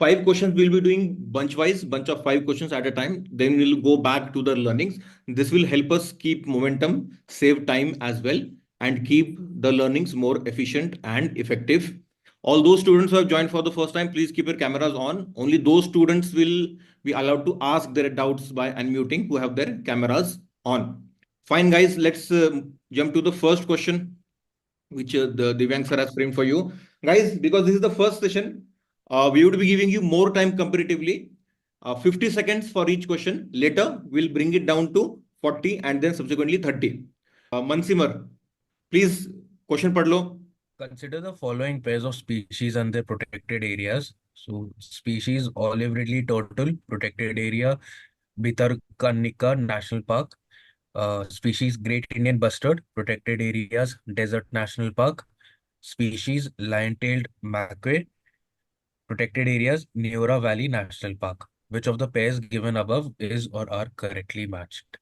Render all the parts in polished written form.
5 questions we'll be doing bunch wise, bunch of 5 questions at a time. Then we'll go back to the learnings. This will help us keep momentum, save time as well, and keep the learnings more efficient and effective. All those students who have joined for the first time, please keep your cameras on. Only those students will be allowed to ask their doubts by unmuting who have their cameras on. Fine, guys, let's jump to the first question, which the Divyank sir has framed for you. Guys, because this is the first session, we would be giving you more time comparatively. 50 seconds for each question. Later, we'll bring it down to 40 and then subsequently 30. Mansimar, please, question pad lo. Consider the following pairs of species and their protected areas. So, species olive ridley turtle, protected area, Bhitarkanika National Park. Species Great Indian Bustard, protected areas, Desert National Park. Species Lion-tailed macaque, protected areas, Neora Valley National Park. Which of the pairs given above is or are correctly matched?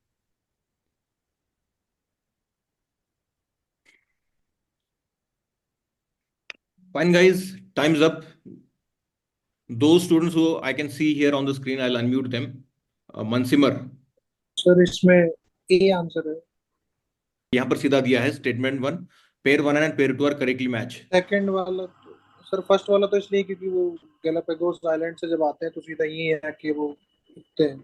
Fine, guys, time's up. Those students who I can see here on the screen, I'll unmute them. Mansimar, sir इसमें A answer है. यहाँ पर सीधा दिया है statement 1, pair 1 and pair 2 are correctly match. Second वाला तो, sir first वाला तो इसलिए क्योंकि वो गैलापागोस आइलैंड से जब आते हैं तो सीधा यही है कि वो उगते हैं.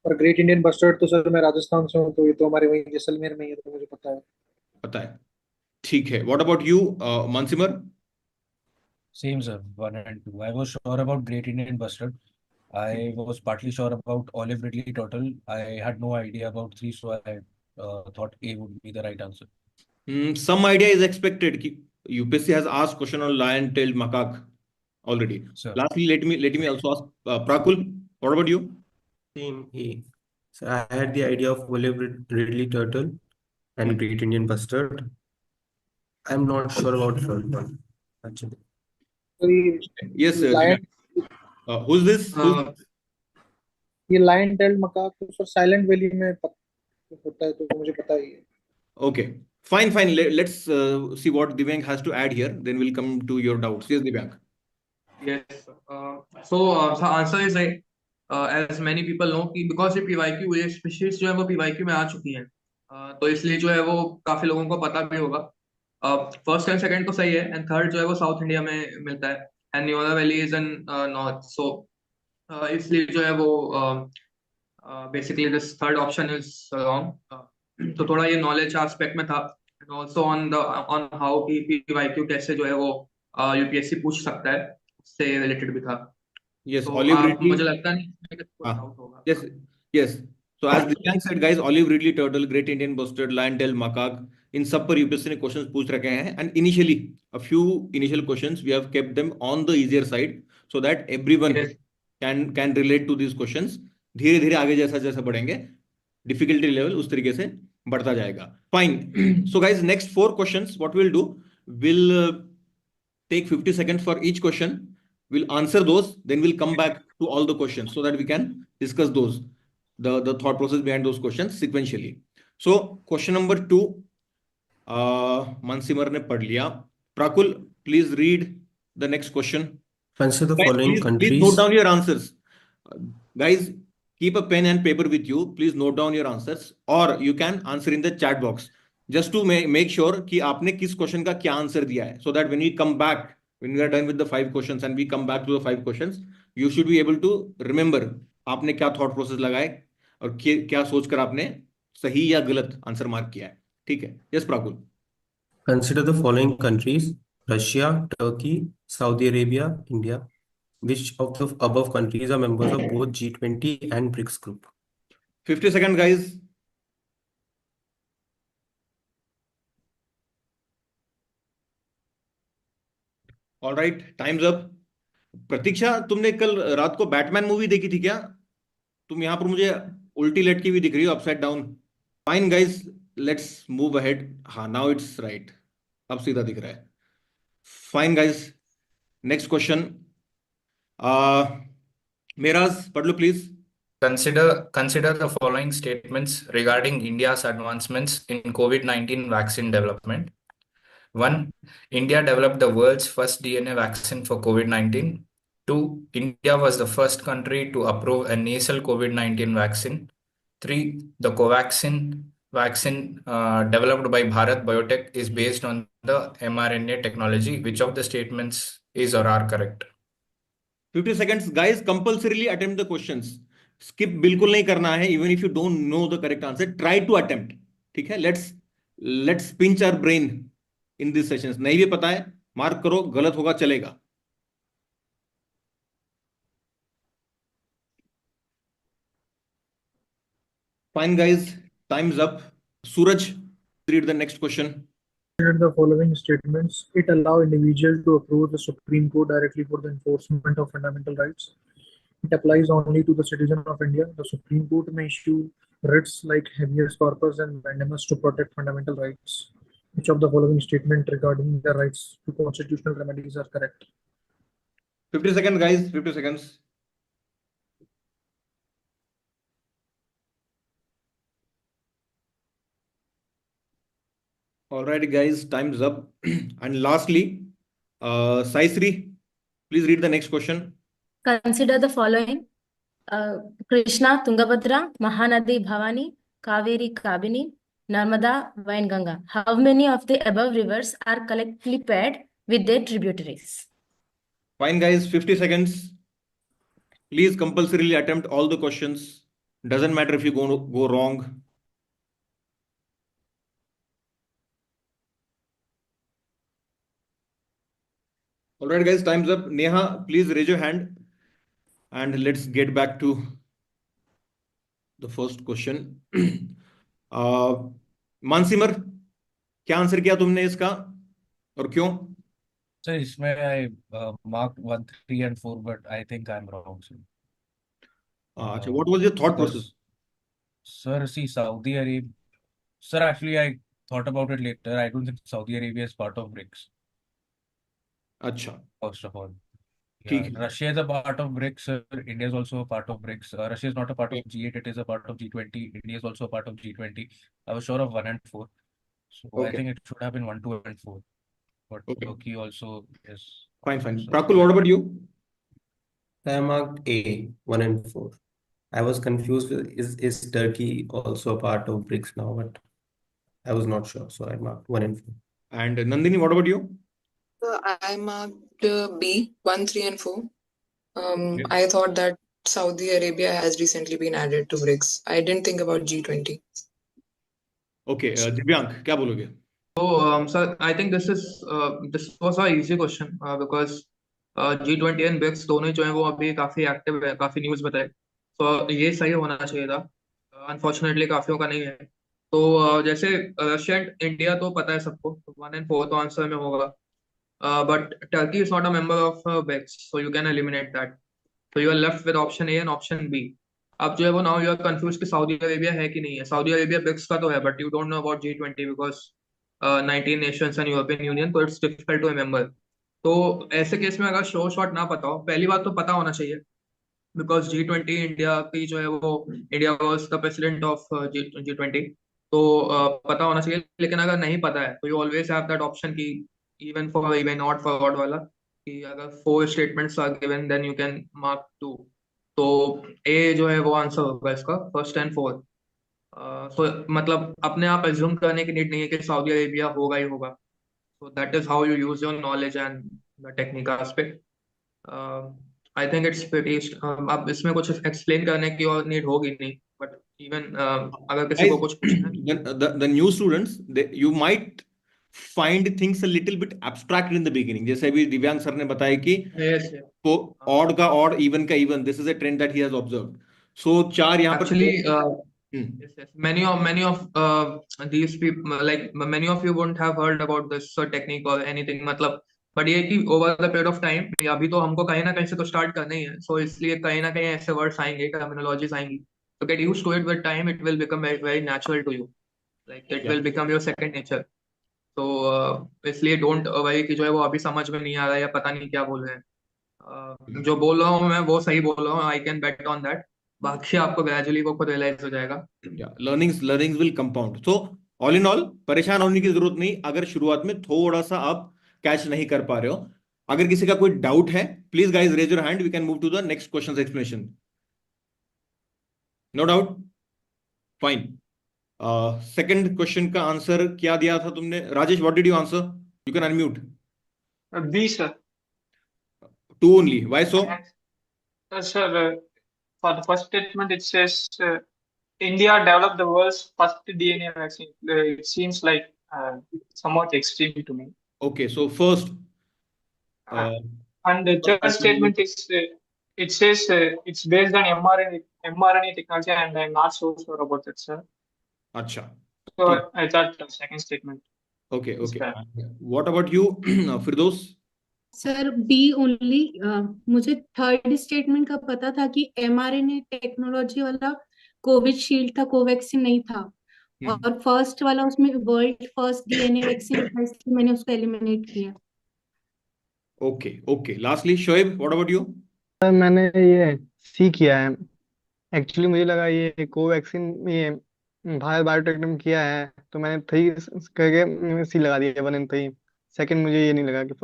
और ग्रेट इंडियन बस्टर्ड तो सर मैं राजस्थान से हूँ तो ये तो हमारे वहीं जैसलमेर में ही है तो मुझे पता है. पता है, ठीक है. What about you, Mansimar? Same, sir. 1 and 2. I was sure about Great Indian Bustard. I was partly sure about olive ridley turtle. I had no idea about 3, so I thought A would be the right answer. Some idea is expected. UPSC has asked question on lion-tailed macaque already. Sir. Lastly, let me also ask Prakul. What about you? Same A. So I had the idea of olive ridley turtle and Great Indian bustard. I'm not sure about the third one, actually. Yes, sir. Lion Who's this? ये lion tailed macaque तो sir Silent Valley में होता है तो मुझे पता ही है. Okay. Fine. Let's see what Divyank has to add here. Then we'll come to your doubts. Yes, Divyank. Yes. So the answer is right. As many people know कि because ये PYQ ये species जो है वो PYQ में आ चुकी हैं, तो इसलिए जो है वो काफी लोगों को पता भी होगा. फर्स्ट एंड सेकंड तो सही है, एंड थर्ड जो है वो साउथ इंडिया में मिलता है, and Neora valley is in north. So इसलिए जो है वो basically this third option is wrong. तो थोड़ा ये नॉलेज एस्पेक्ट में था, एंड आल्सो ऑन हाउ की PYQ कैसे जो है वो यूपीएससी पूछ सकता है उससे रिलेटेड भी था. Yes, तो olive ridley. मुझे लगता नहीं कि कोई Ah, डाउट होगा. yes. So as Divyank said, guys, olive ridley turtle, Great Indian bustard, lion-tailed macaque, इन सब पर यूपीएससी ने क्वेश्चंस पूछ रखे हैं. And initially a few initial questions we have kept them on the easier side so that everyone Yes. Can relate to this questions. धीरे धीरे आगे जैसा जैसा बढ़ेंगे डिफिकल्टी लेवल उस तरीके से बढ़ता जाएगा. Fine. So guys, next 4 questions what will do, will take 50 seconds for each question. We'll answer those, then we'll come back to all the questions so that we can discuss those, the thought process behind those questions sequentially. So question number 2, Mansimar ne pad liya. Prakul, please read the next question. Consider the Guys, following please countries. note down your answers. Guys, keep a pen and paper with you. Please note down your answers, or you can answer in the chat box. Just to make sure कि आपने किस question का क्या answer दिया है, so that when we come back, when we are done with the 5 questions and we come back to the 5 questions, you should be able to remember आपने क्या thought process लगाए और क्या सोचकर आपने सही या गलत आंसर मार्क किया है. ठीक है? Yes, Prakul. Consider the following countries: Russia, Turkey, Saudi Arabia, India. Which of the above countries are members of both G20 and BRICS group? 50 seconds, guys. All right, time's up. प्रतीक्षा, तुमने कल रात को Batman movie देखी थी क्या? तुम यहाँ पर मुझे उल्टी लटकी हुई दिख रही हो, upside down. Fine guys, let's move ahead. हाँ, नाउ इट्स राइट. अब सीधा दिख रहा है. Fine guys, next question. Meraj पढ़ लो please. Consider the following statements regarding India's advancements in COVID-19 vaccine development. 1. India developed the world's first DNA vaccine for COVID-19. 2. India was the first country to approve a nasal COVID-19 vaccine. 3. The Covaxin vaccine developed by Bharat Biotech is based on the mRNA technology. Which of the statements is or are correct? 50 seconds, guys. Compulsorily attempt the questions. Skip बिल्कुल नहीं करना है. Even if you don't know the correct answer, try to attempt. ठीक है? Let's pinch our brain in these sessions. नहीं भी पता है, मार्क करो. गलत होगा चलेगा. Fine, guys. Time's up. Suraj, read the next question. Consider the following statements. It allows individuals to approach the Supreme Court directly for the enforcement of fundamental rights. It applies only to the citizen of India. The Supreme Court may issue writs like habeas corpus and mandamus to protect fundamental rights. Which of the following statements regarding the rights to constitutional remedies are correct? 50 seconds, guys. 50 seconds. All right, guys. Time's up. And lastly, Saisri, please read the next question. Consider the following. Krishna, Tungabhadra, Mahanadi, Bhavani, Kaveri, Kabini, Narmada, Vainganga. How many of the above rivers are collectively paired with their tributaries? Fine, guys. 50 seconds. Please compulsorily attempt all the questions. Doesn't matter if you go wrong. All right, guys. Time's up. Neha, please raise your hand. And let's get back to the first question. मानसिमर, क्या answer किया तुमने इसका और क्यों? So इसमें I marked 1, 3 and 4, but I think I'm wrong. Sir. अच्छा, what was your thought process? Sir, see, Saudi Arabia. Sir, actually, I thought about it later. I don't think Saudi Arabia is part of BRICS, अच्छा, first of all. ठीक Yeah, है. Russia is a part of BRICS. Sir. India is also a part of BRICS. Russia is not a part of G8. It is a part of G20. India is also a part of G20. I was sure of 1 and 4. So I Okay. think it should have been 1, 2, and 4. But Okay. Turkey also is. Fine, fine. So- Prakul, what about you? I marked A, 1 and 4. I was confused with is Turkey also a part of BRICS now, but I was not sure, so I marked 1 and 4. And Nandini, what about you? I marked B, 1, 3, and 4. Okay. I thought that Saudi Arabia has recently been added to BRICS. I didn't think about G20. Okay, Divyank, क्या बोलोगे? So, sir, I think this was a easy question because G20 and BRICS दोनों ही जो है वो अभी काफी active है, काफी न्यूज बताए, तो ये सही होना चाहिए था. अनफॉर्चुनेटली काफियों का नहीं है. तो जैसे रशिया एंड इंडिया तो पता है सबको, 1 and 4 तो आंसर में होगा. But Turkey is not a member of BRICS, so you can eliminate that. So you are left with option A and option B. अब जो है वो now you are confused कि सऊदी अरेबिया है कि नहीं है. सऊदी अरेबिया BRICS का तो है, but you don't know about G20 because 19 nations and European Union, तो it's difficult to remember. तो ऐसे केस में अगर शो शॉट ना पता हो, पहली बात तो पता होना चाहिए बिकॉज G20 इंडिया की जो है वो India was the president of G20, तो पता होना चाहिए. लेकिन अगर नहीं पता है तो you always have that option की even for even not for odd वाला, कि अगर 4 statements are given then you can mark 2. तो ए जो है वो आंसर होगा इसका, फर्स्ट एंड फोर्थ. सो मतलब अपने आप एज्यूम करने की नीड नहीं है कि सऊदी अरेबिया होगा ही होगा. So that is how you use your knowledge and the technique aspect. I think it's pretty. अब इसमें कुछ explain करने की और need होगी नहीं. But even अगर किसी को कुछ पूछना है. The new students, you might find things a little bit abstract in the beginning. जैसे अभी दिव्यांग सर ने बताया कि Yes, yes. तो odd का odd, even का even. This is a trend that he has observed. So 4 यहाँ पर. Actually, yes, yes. Many of these people, like many of you wouldn't have heard about this technique or anything. मतलब but ये कि over the period of time अभी तो हमको कहीं ना कहीं से तो स्टार्ट करना ही है. सो इसलिए कहीं ना कहीं ऐसे वर्ड्स आएंगे, टर्मिनोलॉजीज आएंगी. तो get used to it with time, it will become very natural to you, like it will become your second nature. तो इसलिए डोंट वरी कि जो है वो अभी समझ में नहीं आ रहा है या पता नहीं क्या बोल रहे हैं. जो बोल रहा हूँ मैं वो सही बोल रहा हूँ, I can bet on that. बाकी आपको ग्रेजुअली वो खुद रियलाइज हो जाएगा. learnings will compound. So all in all, परेशान होने की जरूरत नहीं अगर शुरुआत में थोड़ा सा आप कैच नहीं कर पा रहे हो. अगर किसी का कोई डाउट है, please guys raise your hand, we can move to the next question explanation. No doubt? Fine. Second question का आंसर क्या दिया था तुमने Rajesh? What did you answer? You can unmute. B, sir. 2 only. Why so? Sir, for the first statement, it says India developed the world's first DNA vaccine. It seems like somewhat extreme to me. Okay, so first, And the third statement is it says it's based on mRNA technology, and I'm not so sure about that, sir. अच्छा. So I thought the second statement. Okay, is okay. bad. What about you, Firdaus? Sir B only. मुझे third statement का पता था कि mRNA technology वाला कोविशील्ड था, कोवैक्सीन नहीं था. और फर्स्ट वाला उसमें वर्ल्ड फर्स्ट डीएनए वैक्सीन था, इसलिए मैंने उसको एलिमिनेट किया. Okay, okay. Lastly, Shoaib, what about you? Sir मैंने ये सी किया है. एक्चुअली मुझे लगा ये कोवैक्सीन ये भारत बायोटेक ने किया है, तो मैंने 3 करके सी लगा दिया, 1 and 3. सेकंड मुझे ये नहीं लगा कि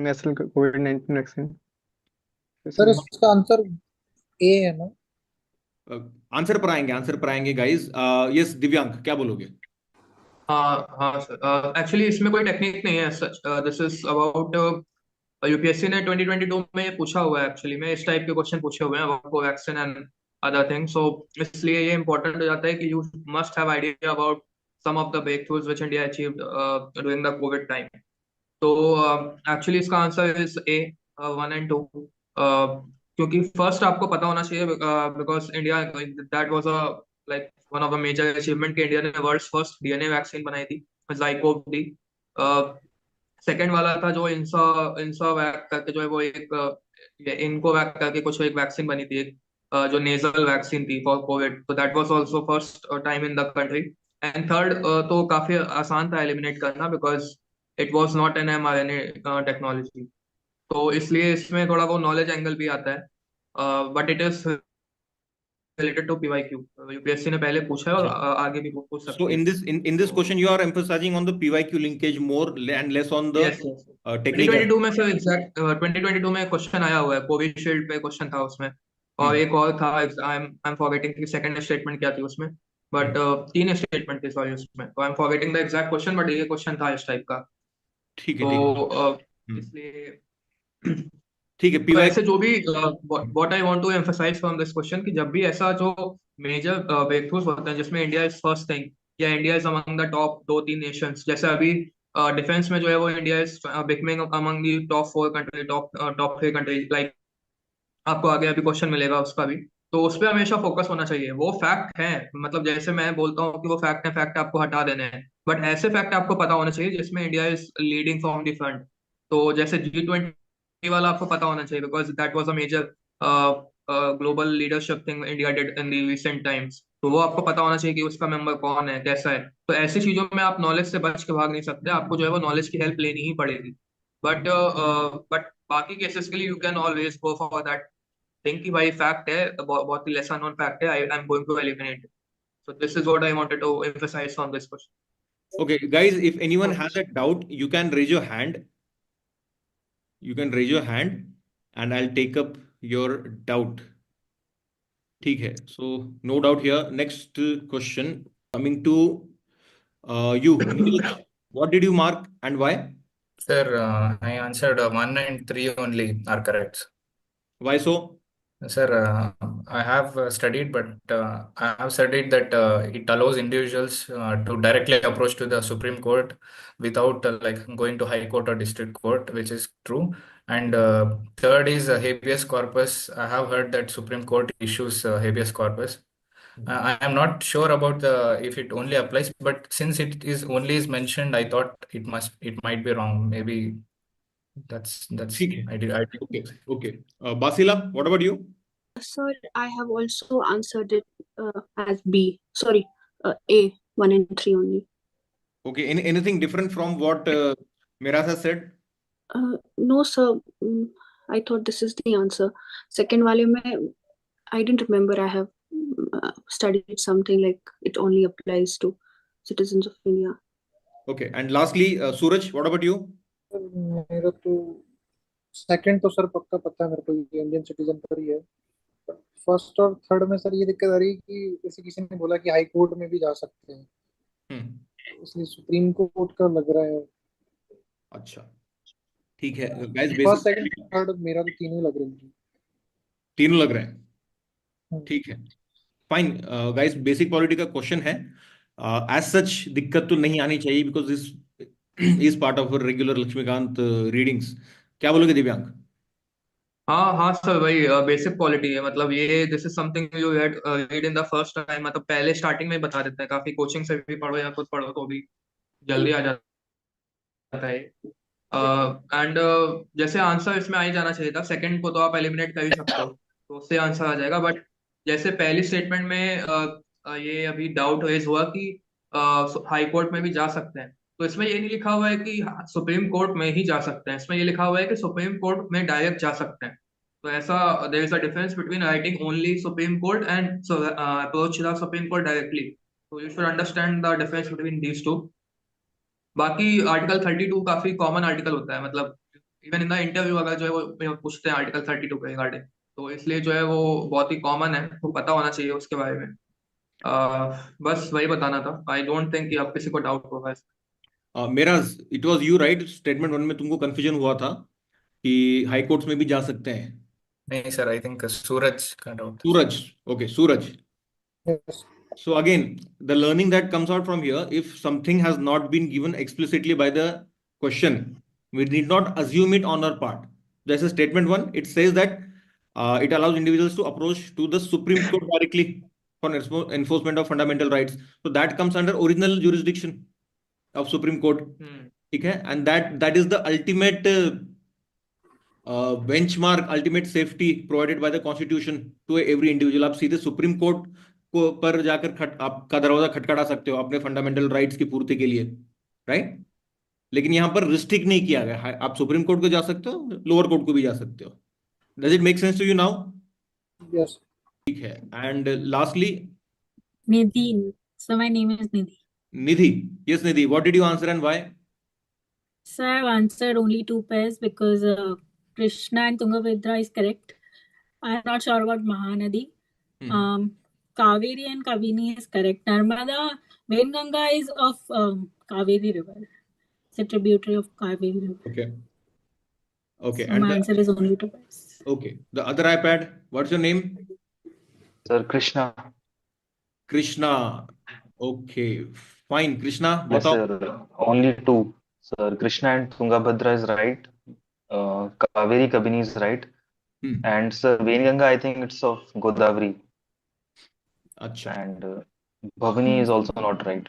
नेशनल कोविड-19 वैक्सीन. सर इसका आंसर ए है ना? आंसर पर आएंगे गाइस. यस दिव्यांग, क्या बोलोगे? हाँ सर, एक्चुअली इसमें कोई टेक्निक नहीं है सच. दिस इज अबाउट यूपीएससी ने 2022 में ये पूछा हुआ है. एक्चुअली में इस टाइप के क्वेश्चन पूछे हुए हैं about Covaxin and other things. So इसलिए ये इंपॉर्टेंट हो जाता है कि you must have idea about some of the breakthroughs which India achieved during the COVID time. तो एक्चुअली इसका आंसर इज ए 1 and 2. क्योंकि फर्स्ट आपको पता होना चाहिए because India that was a like one of the major achievement कि India ने world first DNA vaccine बनाई थी, ज़ाइकोव दी. सेकंड वाला था जो इंसा वैक करके जो है वो एक इनको वैक करके कुछ एक वैक्सीन बनी थी, एक जो नेजल वैक्सीन थी फॉर कोविड. तो that was also first time in the country. And third तो काफी आसान था एलिमिनेट करना because it was not an mRNA technology. तो इसलिए इसमें थोड़ा वो नॉलेज एंगल भी आता है, but it is related to PYQ. UPSC ने पहले पूछा है और आगे भी पूछ सकते So हैं. in this question you are emphasizing on the PYQ linkage more and less on the Yes. technique. 2022 में सर एग्जैक्ट 2022 में क्वेश्चन आया हुआ है, कोविशील्ड पे क्वेश्चन था उसमें. और एक और था, आई एम फॉरगेटिंग कि सेकंड स्टेटमेंट क्या थी उसमें, बट 3 स्टेटमेंट थी सॉरी उसमें. तो I am forgetting the exact question, but ये क्वेश्चन था इस टाइप का. ठीक है, तो इसलिए ठीक है. तो ऐसे जो भी what I want to emphasise from this question कि जब भी ऐसा जो मेजर ब्रेकथ्रूज होते हैं जिसमें इंडिया इज फर्स्ट थिंग या India is among the top 2-3 Nations, जैसे अभी डिफेंस में जो है वो India is becoming among the top 4 country, top 3 country. Like आपको आगे अभी क्वेश्चन मिलेगा उसका भी. तो उस पर हमेशा फोकस होना चाहिए. वो फैक्ट है, मतलब जैसे मैं बोलता हूँ कि वो फैक्ट है, फैक्ट आपको हटा देने हैं, बट ऐसे फैक्ट आपको पता होना चाहिए जिसमें India is leading from the front. तो जैसे G20 वाला आपको पता होना चाहिए because that was a major global leadership thing India did in the recent times. तो वो आपको पता होना चाहिए कि उसका मेंबर कौन है, कैसा है. तो ऐसी चीजों में आप नॉलेज से बच के भाग नहीं सकते, आपको जो है वो नॉलेज की हेल्प लेनी ही पड़ेगी. बट बाकी केसेस के लिए you can always go for that thing कि भाई फैक्ट है, बहुत ही लेसन नोन फैक्ट है, I am going to eliminate. So this is what I wanted to emphasise on this question. Okay, guys, if anyone has a doubt, you can raise your hand. You can raise your hand and I'll take up your doubt. ठीक है. So no doubt here. Next question coming to you. Neeraj, what did you mark and why? Sir, I answered 1 and 3 only are correct. Why so? Sir, I have studied, but I have studied that it allows individuals to directly approach to the Supreme Court without like going to High Court or District Court, which is true. And third is habeas corpus. I have heard that Supreme Court issues habeas corpus. I am not sure about if it only applies, but since it is only is mentioned, I thought it might be wrong. Maybe that's ठीक है. I did. Okay. Basila, what about you? Sir, I have also answered it as B. Sorry, A, 1 and 3 only. Okay. Anything different from what Miraz has said? No, sir. I thought this is the answer. Second wale mein, I didn't remember. I have studied something like it only applies to citizens of India. Okay. And lastly, Suraj, what about you? मेरा तो second तो sir पक्का पता है मेरे को, ये Indian citizen पर ही है। फर्स्ट और थर्ड में सर ये दिक्कत आ रही है कि जैसे किसी ने बोला कि हाई कोर्ट में भी जा सकते हैं, इसलिए सुप्रीम कोर्ट का लग रहा है। अच्छा ठीक है guys, first basic second third मेरा तो तीनों लग रही है। तीनों लग रहे हैं, हम्म, ठीक है फाइन। गाइस बेसिक पॉलिटी का क्वेश्चन है, एज सच दिक्कत तो नहीं आनी चाहिए because this is part of regular Laxmikanth readings. क्या बोलोगे दिव्यांग? हाँ हाँ सर, वही बेसिक क्वालिटी है। मतलब ये this is something you had read in the first time, मतलब पहले स्टार्टिंग में ही बता देते हैं। काफी कोचिंग से भी पढ़ो या खुद पढ़ो तो भी जल्दी आ जाता है। एंड जैसे आंसर इसमें आ ही जाना चाहिए था। सेकंड को तो आप एलिमिनेट कर ही सकते हो, तो उससे आंसर आ जाएगा। बट जैसे पहली स्टेटमेंट में ये अभी डाउट रेज हुआ कि हाई कोर्ट में भी जा सकते हैं, तो इसमें ये नहीं लिखा हुआ है कि सुप्रीम कोर्ट में ही जा सकते हैं। इसमें ये लिखा हुआ है कि सुप्रीम कोर्ट में डायरेक्ट जा सकते हैं। तो ऐसा there is a difference between writing only Supreme Court and approach the Supreme Court directly. तो you should understand the difference between these two. बाकी आर्टिकल 32 काफी कॉमन आर्टिकल होता है, मतलब इवन इन द इंटरव्यू अगर जो है वो पूछते हैं आर्टिकल 32 के रिगार्डिंग, तो इसलिए जो है वो बहुत ही कॉमन है, वो पता होना चाहिए उसके बारे में। बस वही बताना था। आई डोंट थिंक कि अब किसी को डाउट होगा इसमें। मेरा it was you right, statement one में तुमको कंफ्यूजन हुआ था कि हाई कोर्ट्स में भी जा सकते हैं। नहीं सर, आई थिंक सूरज का doubt. Suraj, okay Suraj. yes. So again, the learning that comes out from here, if something has not been given explicitly by the question, we need not assume it on our part. There's a statement one, it says that it allows individuals to approach to the Supreme Court directly for enforcement of fundamental rights. So that comes under original jurisdiction of Supreme Court. Okay? And that is the ultimate benchmark, ultimate safety provided by the Constitution to every individual. आप सीधे supreme court को पर जाकर आपका दरवाजा खटखटा सकते हो अपने फंडामेंटल राइट्स की पूर्ति के लिए, राइट? लेकिन यहाँ पर रिस्ट्रिक्ट नहीं किया गया है, आप सुप्रीम कोर्ट को जा सकते हो, लोअर कोर्ट को भी जा सकते हो। Does it make sense to you now? yes. ठीक है। And lastly Nidhi. So my name is Nidhi. Nidhi, yes Nidhi, what did you answer and why? So I've answered only two pairs because Krishna and Tungabhadra is correct. I'm not sure about Mahanadi. Kaveri and Kabini is correct. Narmada, Venganga is of Kaveri River. It's a tributary of Kaveri River. Okay. Okay. So And my answer is only two pairs. okay. The other iPad, what's your name? Sir, Krishna. Krishna. Okay. Fine. Krishna, Yes, बताओ। sir. Only two. Sir, Krishna and Tungabhadra is right. Kaveri Kabini is right. And sir, Venganga, I think it's of Godavari. अच्छा। And Bhavani is also not right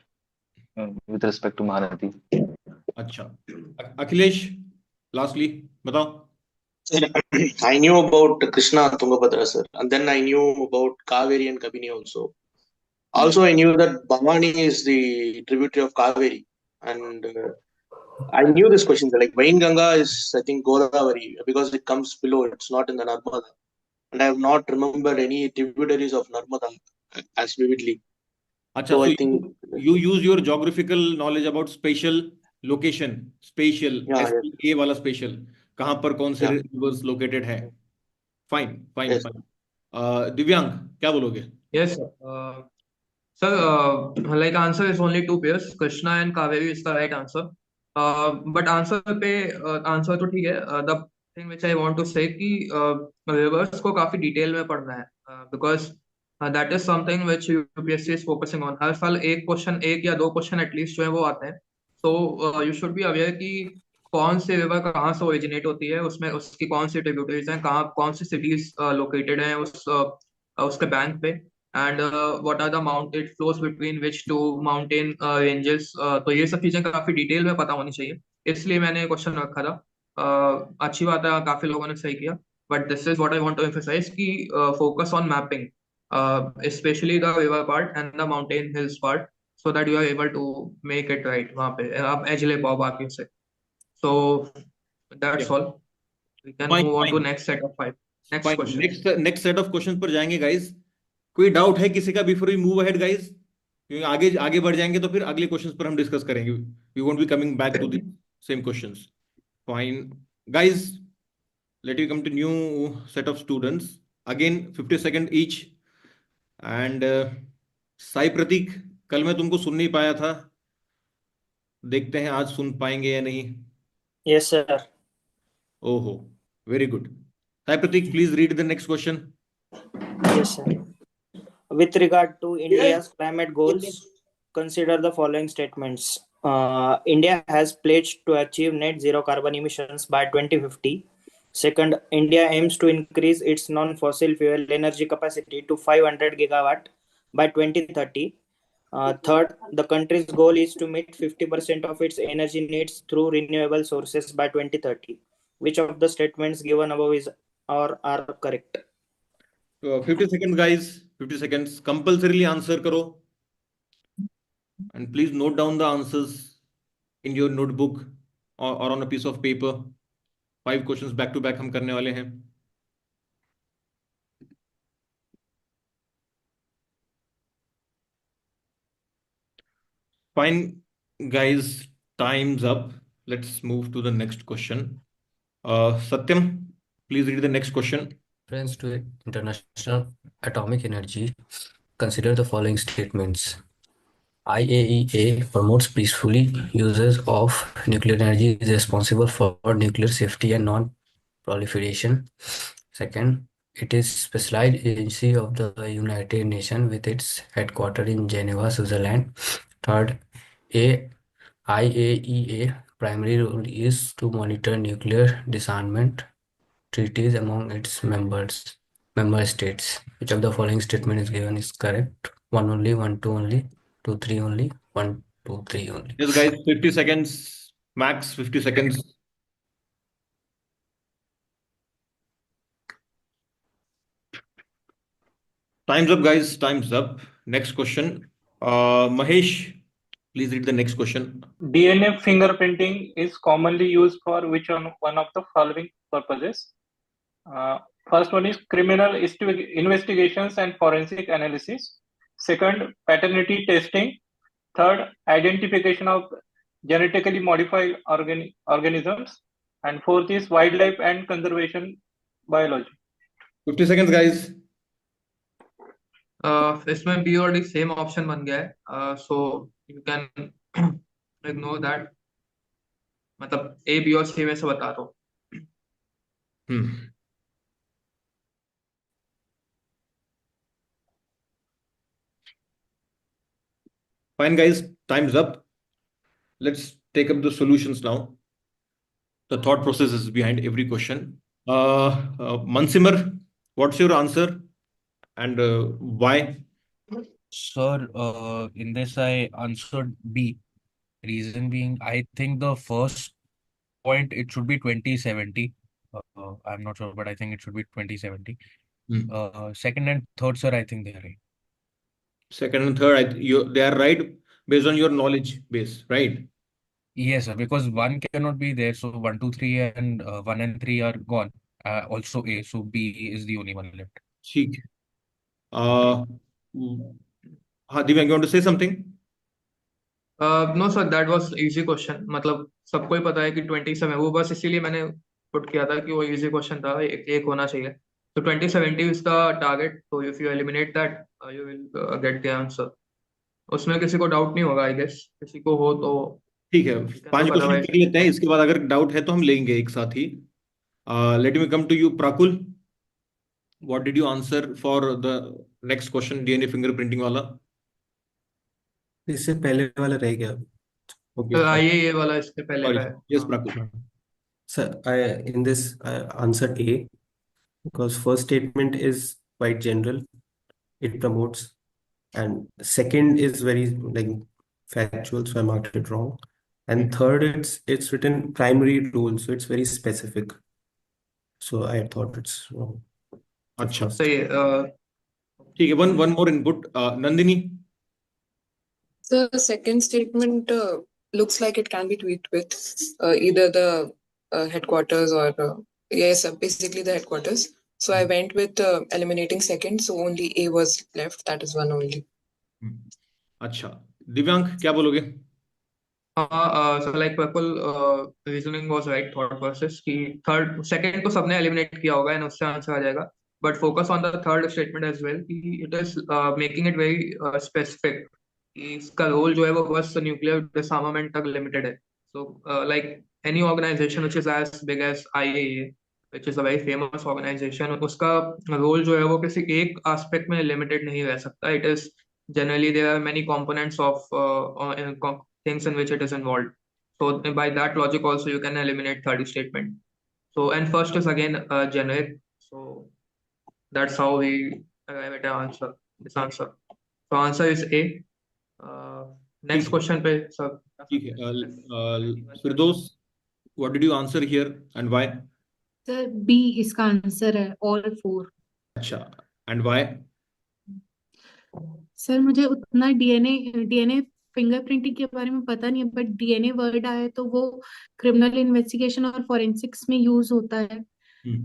with respect to Mahanadi. अच्छा। Akhilesh, lastly, बताओ। I knew about Krishna and Tungabhadra, sir, and then I knew about Kaveri and Kabini also. Also, I knew that Bhavani is the tributary of Kaveri, and I knew this question. Like Vainganga is, I think, Godavari because it comes below. It's not in the Narmada, and I have not remembered any tributaries of Narmada as vividly. अच्छा, So so I think you use your geographical knowledge about spatial location, spatial, yeah, yes, SPA वाला spatial, कहाँ पर कौन से yeah, rivers located है। Fine, fine, yes. fine. दिव्यांग, क्या बोलोगे? Yes, sir. Sir, like answer is only two pairs. Krishna and Kaveri is the right answer. But answer पे answer तो ठीक है. The thing which I want to say कि rivers को काफी डिटेल में पढ़ना है, because that is something which UPSC is focusing on. हर साल एक या दो क्वेश्चन एटलीस्ट जो है वो आते हैं। So you should be aware कि कौन से रिवर कहाँ से ओरिजिनेट होती है, उसमें उसकी कौन सी ट्रिब्यूटरीज हैं, कहाँ कौन सी सिटीज लोकेटेड हैं उसके बैंक पे, and what are the mountain flows between which two mountain ranges. तो ये सब चीजें काफी डिटेल में पता होनी चाहिए, इसलिए मैंने क्वेश्चन रखा था। अच्छी बात है, काफी लोगों ने सही किया। But this is what I want to emphasise कि focus on mapping, specially the river part and the mountain hills part, so that you are able to make it right. वहां पे आप एज ले पाओ बाकी से। So that's Yeah. all. We can Fine, move on to fine, next set of five. Next fine. question. Next set of questions पर जाएंगे guys। कोई डाउट है किसी का before we move ahead guys? क्योंकि आगे बढ़ जाएंगे तो फिर अगले क्वेश्चंस पर हम डिस्कस करेंगे। We won't be coming back to the same questions. Fine guys, Let me come to new set of students. Again, 50 seconds each. And Sai प्रतीक, कल मैं तुमको सुन नहीं पाया था. देखते हैं आज सुन पाएंगे या नहीं. Yes, sir. ओहो, very good. Sai Prateek, please read the next question. Yes, sir. With regard to India's climate goals, consider the following statements. India has pledged to achieve net zero carbon emissions by 2050. Second, India aims to increase its non-fossil fuel energy capacity to 500 gigawatt by 2030. Third, the country's goal is to meet 50% of its energy needs through renewable sources by 2030. Which of the statements given above is or are correct? 50 seconds, guys. 50 seconds. Compulsorily answer karo. And please note down the answers in your notebook or on a piece of paper. 5 questions back to back हम करने वाले हैं. Fine, guys. Time's up. Let's move to the next question. Satyam, please read the next question. Reference to International Atomic Energy, consider the following statements. IAEA promotes peacefully uses of nuclear energy, is responsible for nuclear safety and non-proliferation. Second, it is specialized agency of the United Nations with its headquarters in Geneva, Switzerland. Third, IAEA primary role is to monitor nuclear disarmament treaties among its member states. Which of the following statement is given is correct? 1 only, 1, 2 only, 2, 3 only, 1, 2, 3 only. Yes, guys, 50 seconds, max 50 seconds. Time's up, guys. Time's up. Next question. Mahesh, please read the next question. DNA fingerprinting is commonly used for which one of the following purposes? First one is criminal investigations and forensic analysis. Second, paternity testing. Third, identification of genetically modified organisms. And fourth is wildlife and conservation biology. 50 seconds, guys. इसमें B और D same option बन गया है, so you can ignore that. मतलब ए, B और सी में से बता दो. Fine, guys. Time's up. Let's take up the solutions now. The thought process is behind every question. Mansimar, what's your answer and why? Sir, in this I answered B. Reason being, I think the first point it should be 2070. I'm not sure, but I think it should be 2070. Second and third, sir, I think they are right. Second and third, they are right based on your knowledge base, right? Yes, sir, because 1 cannot be there. So 1, 2, 3 and 1 and 3 are gone. Also A, so B is the only one left. ठीक. Divyang, you want to say something? No sir, that was easy question. मतलब सबको ही पता है कि 27, वो बस इसीलिए मैंने पुट किया था कि वो इजी क्वेश्चन था, एक होना चाहिए. तो 2070 इज द टारगेट. तो if you eliminate that you will get the answer. उसमें किसी को डाउट नहीं होगा, आई गेस. किसी को हो तो ठीक है. 5 क्वेश्चन देख लेते हैं, इसके बाद अगर डाउट है तो हम लेंगे एक साथ ही. Let me come to you, Prakul. What did you answer for the next question, DNA fingerprinting वाला? इससे पहले वाला रह गया. Okay. ये वाला इसके पहले का है. Yes, Prakul. Sir, in this I answered A because first statement is quite general. It promotes, and second is very like factual, so I marked it wrong. And third, it's written primary role, so it's very specific. So I thought it's wrong. अच्छा, सही है. ठीक है. One more input, Nandini. The second statement looks like it can be tweaked with either the headquarters or yes, basically the headquarters. So I went with eliminating second, so only A was left. That is one only. अच्छा, दिव्यांग क्या बोलोगे? so like Praful reasoning was right, thought process कि third second तो सबने eliminate किया होगा and उससे आंसर आ जाएगा, but focus on the third statement as well कि it is making it very specific कि इसका रोल जो है वो बस न्यूक्लियर डिसआर्मामेंट तक लिमिटेड है. So like any organisation which is as big as IAEA which is a very famous organisation, उसका रोल जो है वो किसी एक एस्पेक्ट में लिमिटेड नहीं रह सकता. It is generally there are many components of things in which it is involved. So by that logic also you can eliminate third statement. So and first is again generic. So that's how we arrive at an answer. This answer. So answer is A. Next ठीक question पे sir. ठीक है. Firdaus, what did you answer here and why? Sir B इसका answer है, all 4. अच्छा, and why? Sir मुझे उतना DNA fingerprinting के बारे में पता नहीं है, बट डीएनए वर्ड आया तो वो क्रिमिनल इन्वेस्टिगेशन और फॉरेंसिक्स में यूज होता है.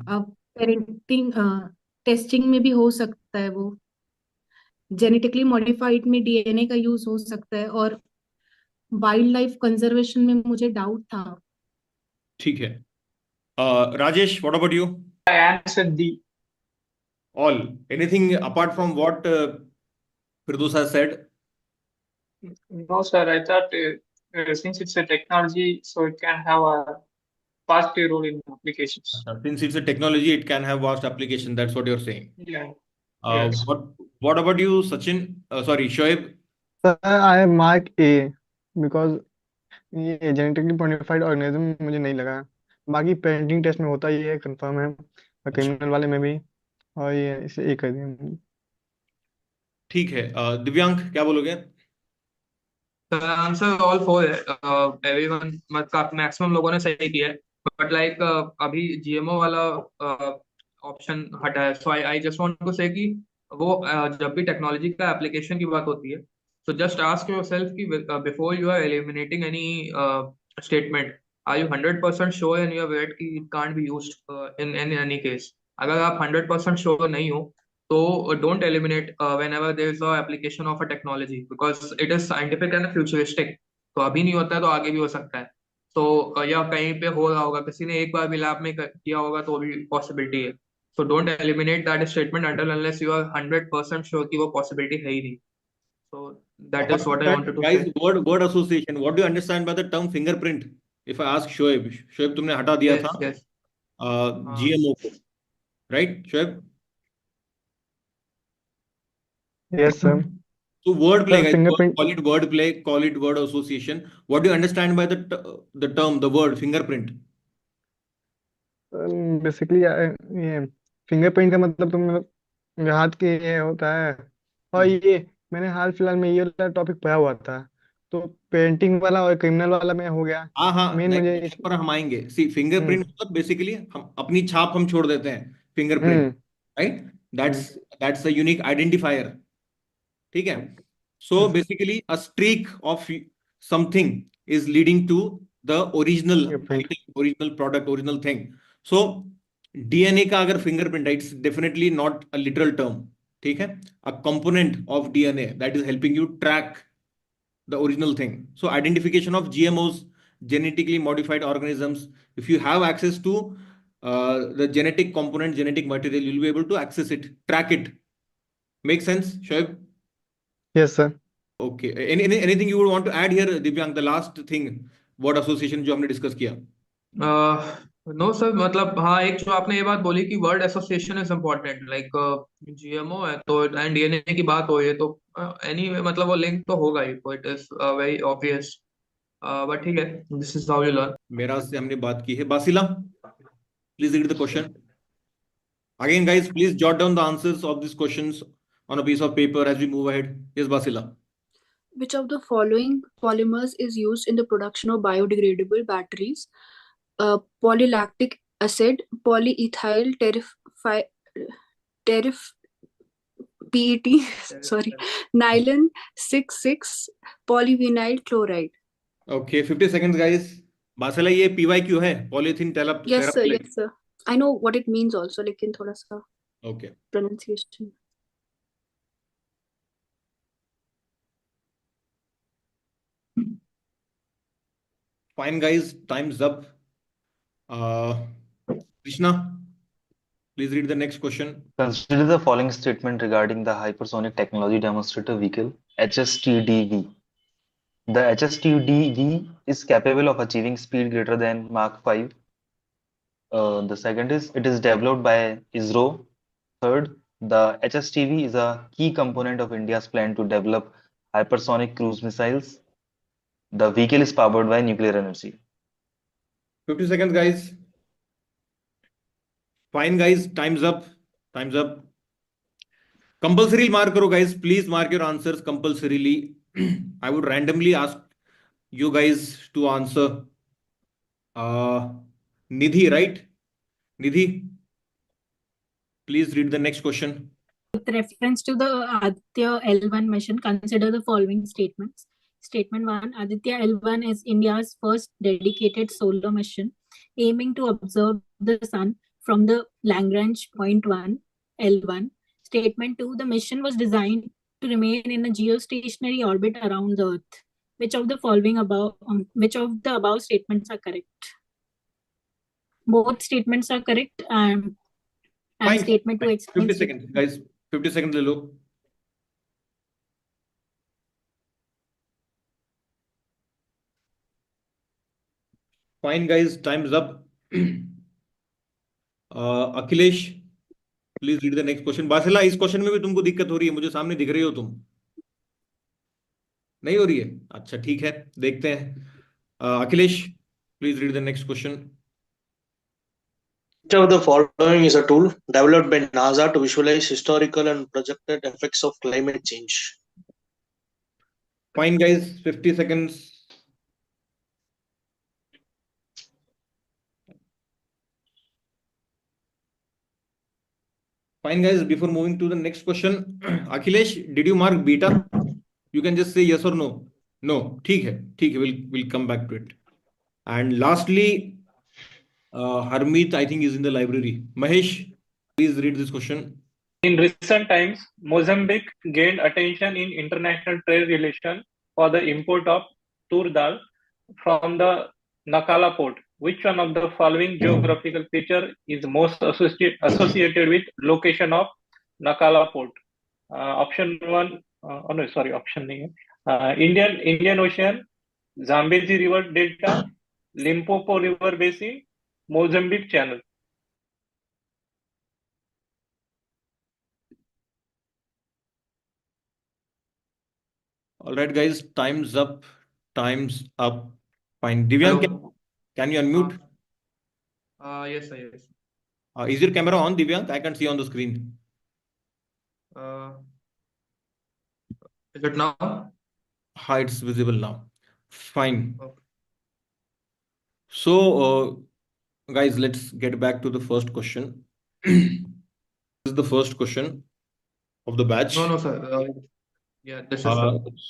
अब पेरेंटिंग टेस्टिंग में भी हो सकता है, वो जेनेटिकली मॉडिफाइड में डीएनए का यूज हो सकता है, और वाइल्ड लाइफ कंजर्वेशन में मुझे डाउट था. ठीक है. Rajesh, what about you? I answered D. All. Anything apart from what Firdaus has said? No, sir. I thought since it's a technology, so it can have a vast role in applications. Since it's a technology, it can have vast application. That's what you're saying. Yeah. Yes. What about you, Sachin? Sorry, Shoaib? Sir I mark A because ये genetically modified organism मुझे नहीं लगा. बाकी parenting test में होता ये confirm है, और क्रिमिनल वाले में भी, और ये इसे ए कर दिया. ठीक है. दिव्यांग, क्या बोलोगे? आंसर ऑल 4 है. एवरीवन मतलब मैक्सिमम लोगों ने सही किया है, बट लाइक अभी GMO वाला ऑप्शन हटा है. सो I just want to say कि वो जब भी टेक्नोलॉजी का एप्लीकेशन की बात होती है, so just ask yourself कि before you are eliminating any statement, are you 100% sure in your word कि it can't be used in any case. अगर आप 100% sure नहीं हो तो don't eliminate whenever there is a application of a technology because it is scientific and futuristic. तो अभी नहीं होता है तो आगे भी हो सकता है. तो या कहीं पे हो रहा होगा, किसी ने एक बार भी लैब में किया होगा तो भी पॉसिबिलिटी है. So don't eliminate that statement until unless you are 100% sure कि वो possibility है ही नहीं. So that is what I wanted to Guys, say. word association. What do you understand by the term fingerprint? If I ask Shoaib, तुमने हटा दिया Yes, था yes. GMO को, right, Shoaib? Yes, sir. So word play, Sir, guys. fingerprint. Call it word play. Call it word association. What do you understand by the term, the word fingerprint? Basically ये fingerprint का मतलब तुम हाथ के ये होता है, और ये मैंने हाल फिलहाल में ये वाला टॉपिक पढ़ा हुआ था, तो पेंटिंग वाला और क्रिमिनल वाला में हो गया. हाँ, मेन मुझे नेक्स्ट पर हम आएंगे. सी, फिंगरप्रिंट मतलब बेसिकली हम अपनी छाप हम छोड़ देते हैं. Fingerprint, right? That's a unique identifier. ठीक है. So basically, a streak of something is leading to the original item, original product, original thing. So DNA का अगर fingerprint है, it's definitely not a literal term. ठीक है? A component of DNA that is helping you track the original thing. So identification of GMOs, genetically modified organisms. If you have access to the genetic component, genetic material, you'll be able to access it, track it. Make sense, Shoaib? Yes, sir. Okay. Anything you would want to add here, Divyang? The last thing, word association जो हमने discuss किया. No sir, मतलब हाँ, एक जो आपने ये बात बोली कि word association is important, like GMO है तो एंड DNA की बात हो, ये तो एनीवे मतलब वो लिंक तो होगा ही, तो it is very obvious. But ठीक है, this is how you learn. मेरा से हमने बात की है. बासिला, please read the question. Again, guys, please jot down the answers of these questions on a piece of paper as we move ahead. Yes, Basila. Which of the following polymers is used in the production of biodegradable batteries? Polylactic acid, polyethyl PET, sorry, nylon 6,6, polyvinyl chloride. Okay, 50 seconds, guys. Basila, ये PYQ है, polyethylene Yes, sir. Yes, sir. I know what it means also, लेकिन थोड़ा सा Okay. pronunciation. Fine, guys. Time's up. Krishna, please read the next question. Consider the following statement regarding the Hypersonic Technology Demonstrator Vehicle, HSTDV. The HSTDV is capable of achieving speed greater than Mach 5. The second is, it is developed by ISRO. Third, the HSTV is a key component of India's plan to develop hypersonic cruise missiles. The vehicle is powered by nuclear energy. 50 seconds, guys. Fine, guys. Time's up. Time's up. Compulsory mark karo, guys. Please mark your answers compulsorily. I would randomly ask you guys to answer. Nidhi, right? Nidhi, please read the next question. With reference to the Aditya L1 mission, consider the following statements. Statement 1, Aditya L1 is India's first dedicated solar mission aiming to observe the sun from the Lagrange point 1, L1. Statement 2, the mission was designed to remain in a geostationary orbit around the Earth. Which of the above statements are correct? Both statements are correct, and Fine. statement 2 explains. 50 seconds, guys. 50 seconds, le lo. Fine, guys. Time's up. Akhilesh, please read the next question. बासिला, इस question में भी तुमको दिक्कत हो रही है, मुझे सामने दिख रही हो तुम? नहीं हो रही है? अच्छा, ठीक है, देखते हैं. Akhilesh, please read the next question. Which of the following is a tool developed by NASA to visualize historical and projected effects of climate change? Fine, guys. 50 seconds. Fine, guys. Before moving to the next question, Akhilesh, did you mark beta? You can just say yes or no. No. ठीक है. We'll come back to it. And lastly, Harmeet, I think, is in the library. Mahesh, please read this question. In recent times, Mozambique gained attention in international trade relations for the import of tur dal from the Nacala port. Which one of the following geographical feature is most associated with location of Nacala port? Option 1, option नहीं है. Indian Ocean, Zambezi River Delta, Limpopo River Basin, Mozambique Channel. All right, guys. Time's up. Time's up. Fine. Divyank, can you unmute? Yes, sir. Yes. Is your camera on, Divyank? I can't see on the screen. Is it now? Hi, it's visible now. Fine. Okay. So, guys, let's get back to the first question. This is the first question of the batch. No, sir. Yeah, this is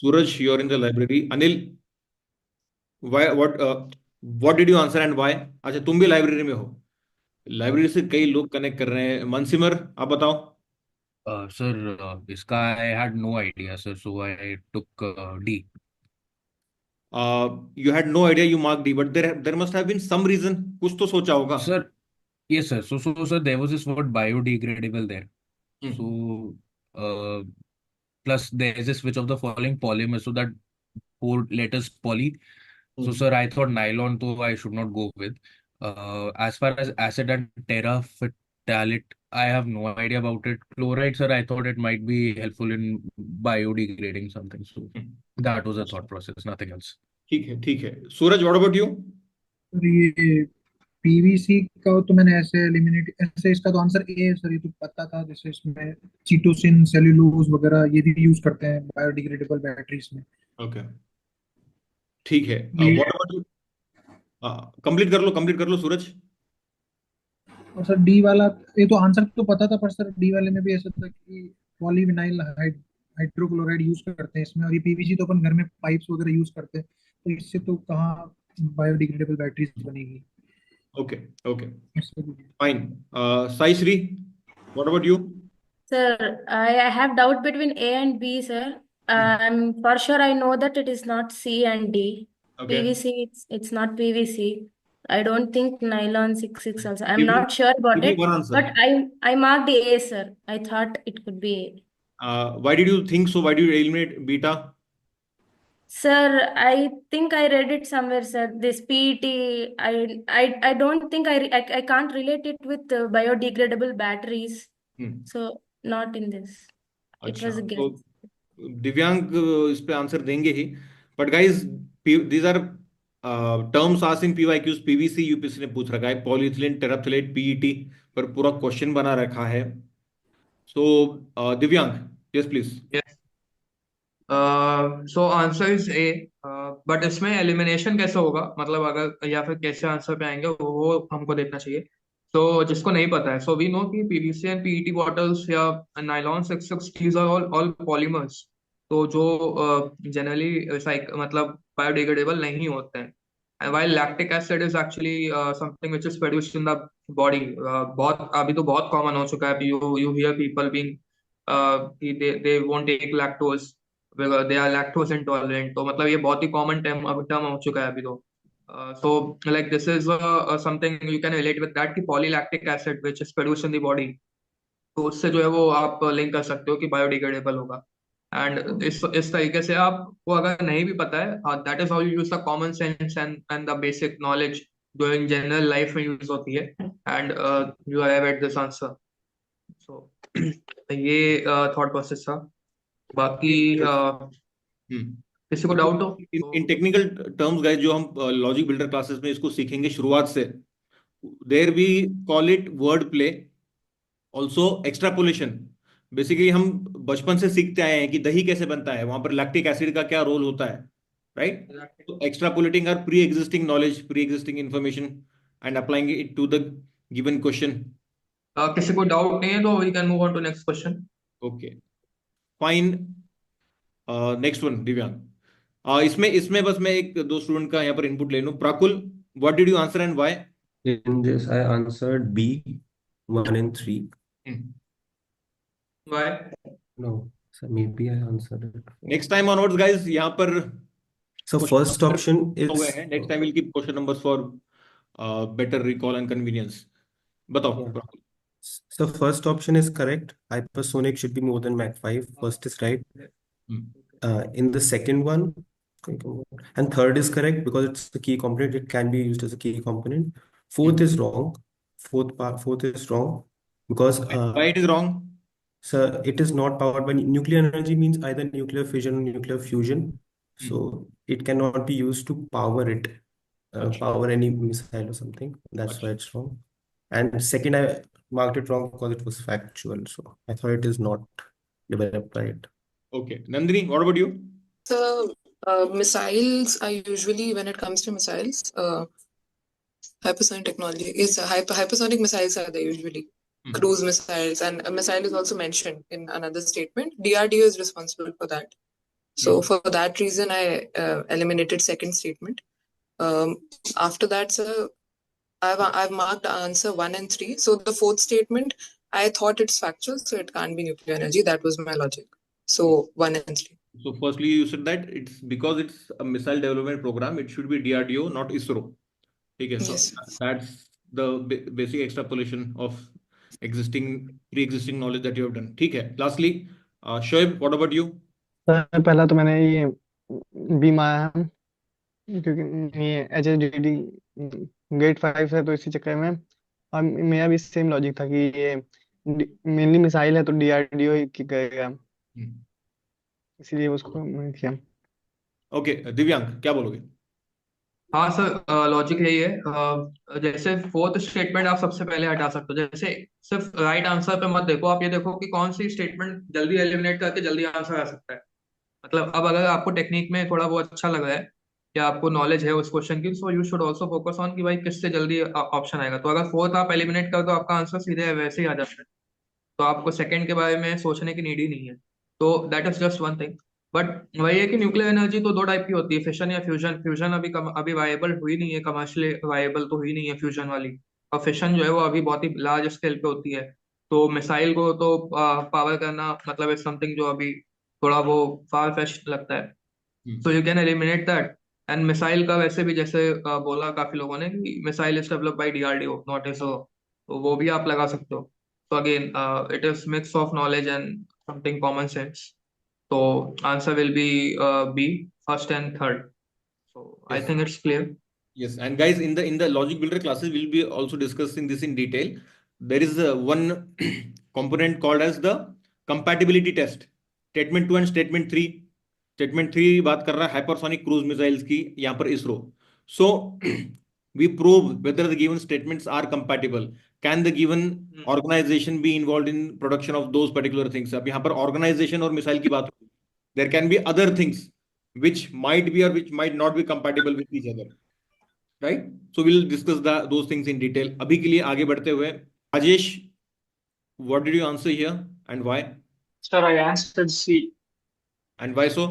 Suraj, you're in the library. Anil, what did you answer and why? अच्छा, तुम भी library में हो. Library से कई लोग connect कर रहे हैं. मनसिमर, आप बताओ. Sir, इसका I had no idea, sir. So I took D. You had no idea, you marked D, but there must have been some reason. कुछ तो सोचा होगा. Sir, yes, sir. So sir, there was this word biodegradable there. So plus there is this which of the following polymer. So that 4 letters poly. So sir, I thought nylon, so I should not go with. As far as acid and terephthalate, I have no idea about it. Chloride, sir, I thought it might be helpful in biodegrading something. So that was a thought process, nothing else. ठीक है. सूरज, what about you? ये PVC का तो मैंने ऐसे eliminate ऐसे इसका तो आंसर ए है सर. ये तो पता था, जैसे इसमें चीटोसिन, सेल्यूलोज वगैरह ये भी यूज करते हैं बायोडिग्रेडेबल बैटरीज में. ओके, ठीक है. What about you? कंप्लीट कर लो सूरज. और सर डी वाला, ये तो आंसर तो पता था, पर सर डी वाले में भी ऐसा था कि पॉलीविनाइल हाइड्रोक्लोराइड यूज करते हैं इसमें, और ये पीवीसी तो अपन घर में पाइप्स वगैरह यूज करते हैं, तो इससे तो कहाँ बायोडिग्रेडेबल बैटरीज बनेगी. Okay. Fine. Sai Shri, what about you? Sir, I have doubt between A and B, sir. For sure I know that it is not C and D. Okay. PVC, it's not PVC. I don't think nylon 66 also. I'm Give me not sure about give me it, one answer. but I marked A, sir. I thought it could be A. Why did you think so? Why did you eliminate beta? Sir, I think I read it somewhere, sir. This PET, I don't think I can't relate it with biodegradable batteries. So not in this. It अच्छा was a guess. तो दिव्यांग इस पे answer देंगे ही, but guys these are terms asked in PYQs. पीवीसी UPSC ने पूछ रखा है, पॉलीइथिलीन टेराफ्थलेट पीईटी पर पूरा क्वेश्चन बना रखा है. सो दिव्यांग, yes please. So answer is A. But इसमें एलिमिनेशन कैसे होगा, मतलब अगर या फिर कैसे आंसर पे आएंगे वो हमको देखना चाहिए. तो जिसको नहीं पता है, सो वी नो कि पीवीसी एंड पीईटी बॉटल्स या nylon 66 these are all polymers. तो जो जनरली मतलब बायोडिग्रेडेबल नहीं होते हैं. And while lactic acid is actually something which is produced in the body, बहुत अभी तो बहुत कॉमन हो चुका है. You hear people being they won't take lactose, they are lactose intolerant. तो मतलब ये बहुत ही कॉमन टर्म हो चुका है अभी तो. So like this is something you can relate with that कि polylactic acid which is produced in the body, तो उससे जो है वो आप लिंक कर सकते हो कि बायोडिग्रेडेबल होगा. एंड इस तरीके से आपको अगर नहीं भी पता है, that is how you use the common sense and the basic knowledge जो इन जनरल लाइफ में यूज होती है, and you arrive at this answer. So ये थॉट प्रोसेस था. बाकी किसी को डाउट हो इन टेक्निकल टर्म्स गाइस, जो हम लॉजिक बिल्डर क्लासेस में इसको सीखेंगे शुरुआत से, there we call it word play, also extrapolation. Basically हम बचपन से सीखते आए हैं कि दही कैसे बनता है, वहां पर लैक्टिक एसिड का क्या रोल होता है, राइट? तो extrapolating are pre existing knowledge, pre existing information and applying it to the given question. किसी को डाउट नहीं है तो we can move on to next question. Okay fine. Next one Divyang. इसमें बस मैं एक दो स्टूडेंट का यहाँ पर इनपुट ले लूं. Prakul, what did you answer and why? In this, I answered B, 1 and 3. Why? No, so maybe I answered it. Next time onwards, guys, यहाँ पर So first option is next time we'll keep question numbers for better recall and convenience. बताओ. Yeah. So first option is correct. Hypersonic should be more than Mach 5. First is right. In the second one, and third is correct because it's the key component. It can be used as a key component. Fourth is wrong. Fourth is wrong because why it is wrong? So it is not powered by nuclear energy, means either nuclear fission or nuclear fusion. So it cannot be used to power it, power any missile or something. That's why it's wrong. And second, I marked it wrong because it was factual. So I thought it is not developed by it. Okay. Nandini, what about you? So missiles are usually, when it comes to missiles, hypersonic technology is hypersonic missiles are there usually. Cruise missiles, and a missile is also mentioned in another statement. DRDO is responsible for that. So for that reason, I eliminated second statement. After that, sir, I've marked answer 1 and 3. So the fourth statement, I thought it's factual, so it can't be nuclear energy. That was my logic. So 1 and 3. So firstly, you said that it's because it's a missile development program, it should be DRDO, not ISRO. Okay, so Yes. that's the basic extrapolation of pre-existing knowledge that you have done. ठीक है. Lastly, Shoaib, what about you? Sir पहला तो मैंने ये B माया है, क्योंकि ये HSDD gate 5 है तो इसी चक्कर में, और मेरा भी सेम लॉजिक था कि ये मेनली मिसाइल है तो DRDO ही करेगा, इसीलिए उसको मैंने किया. ओके दिव्यांग, क्या बोलोगे? हाँ सर, लॉजिक यही है. जैसे फोर्थ स्टेटमेंट आप सबसे पहले हटा सकते हो. जैसे सिर्फ राइट आंसर पे मत देखो, आप ये देखो कि कौन सी स्टेटमेंट जल्दी एलिमिनेट करके जल्दी आंसर आ सकता है. मतलब अब अगर आपको टेक्निक में थोड़ा बहुत अच्छा लग रहा है या आपको नॉलेज है उस क्वेश्चन की, so you should also focus on कि भाई किससे जल्दी ऑप्शन आएगा. तो अगर फोर्थ आप एलिमिनेट कर दो, आपका आंसर सीधे वैसे ही आ जाता है, तो आपको सेकंड के बारे में सोचने की नीड ही नहीं है. तो that is just one thing. But वही है कि न्यूक्लियर एनर्जी तो दो टाइप की होती है, फिशन या फ्यूजन. फ्यूजन अभी वायबल हुई नहीं है, कमर्शियली वायबल तो हुई नहीं है फ्यूजन वाली, और फिशन जो है वो अभी बहुत ही लार्ज स्केल पे होती है. तो मिसाइल को तो पावर करना मतलब इज समथिंग जो अभी थोड़ा वो फार फेच्ड लगता है. So you can eliminate that. And missile का वैसे भी जैसे बोला काफी लोगों ने कि missile is developed by DRDO not ISRO, तो वो भी आप लगा सकते हो. तो again it is mix of knowledge and something common sense. तो answer will be B, first and third. So I Yes. think it's clear. Yes, and guys, in the logic builder classes, we'll be also discussing this in detail. There is one component called as the compatibility test. Statement 2 and statement 3. Statement 3 बात कर रहा है hypersonic cruise missiles की, यहाँ पर ISRO. So we prove whether the given statements are compatible. Can the given organization be involved in production of those particular things? अब यहाँ पर organization और missile की बात होगी. There can be other things which might be or which might not be compatible with each other. Right? So we'll discuss those things in detail. अभी के लिए आगे बढ़ते हुए, Rajesh, what did you answer here and why? Sir, I answered C. And why so?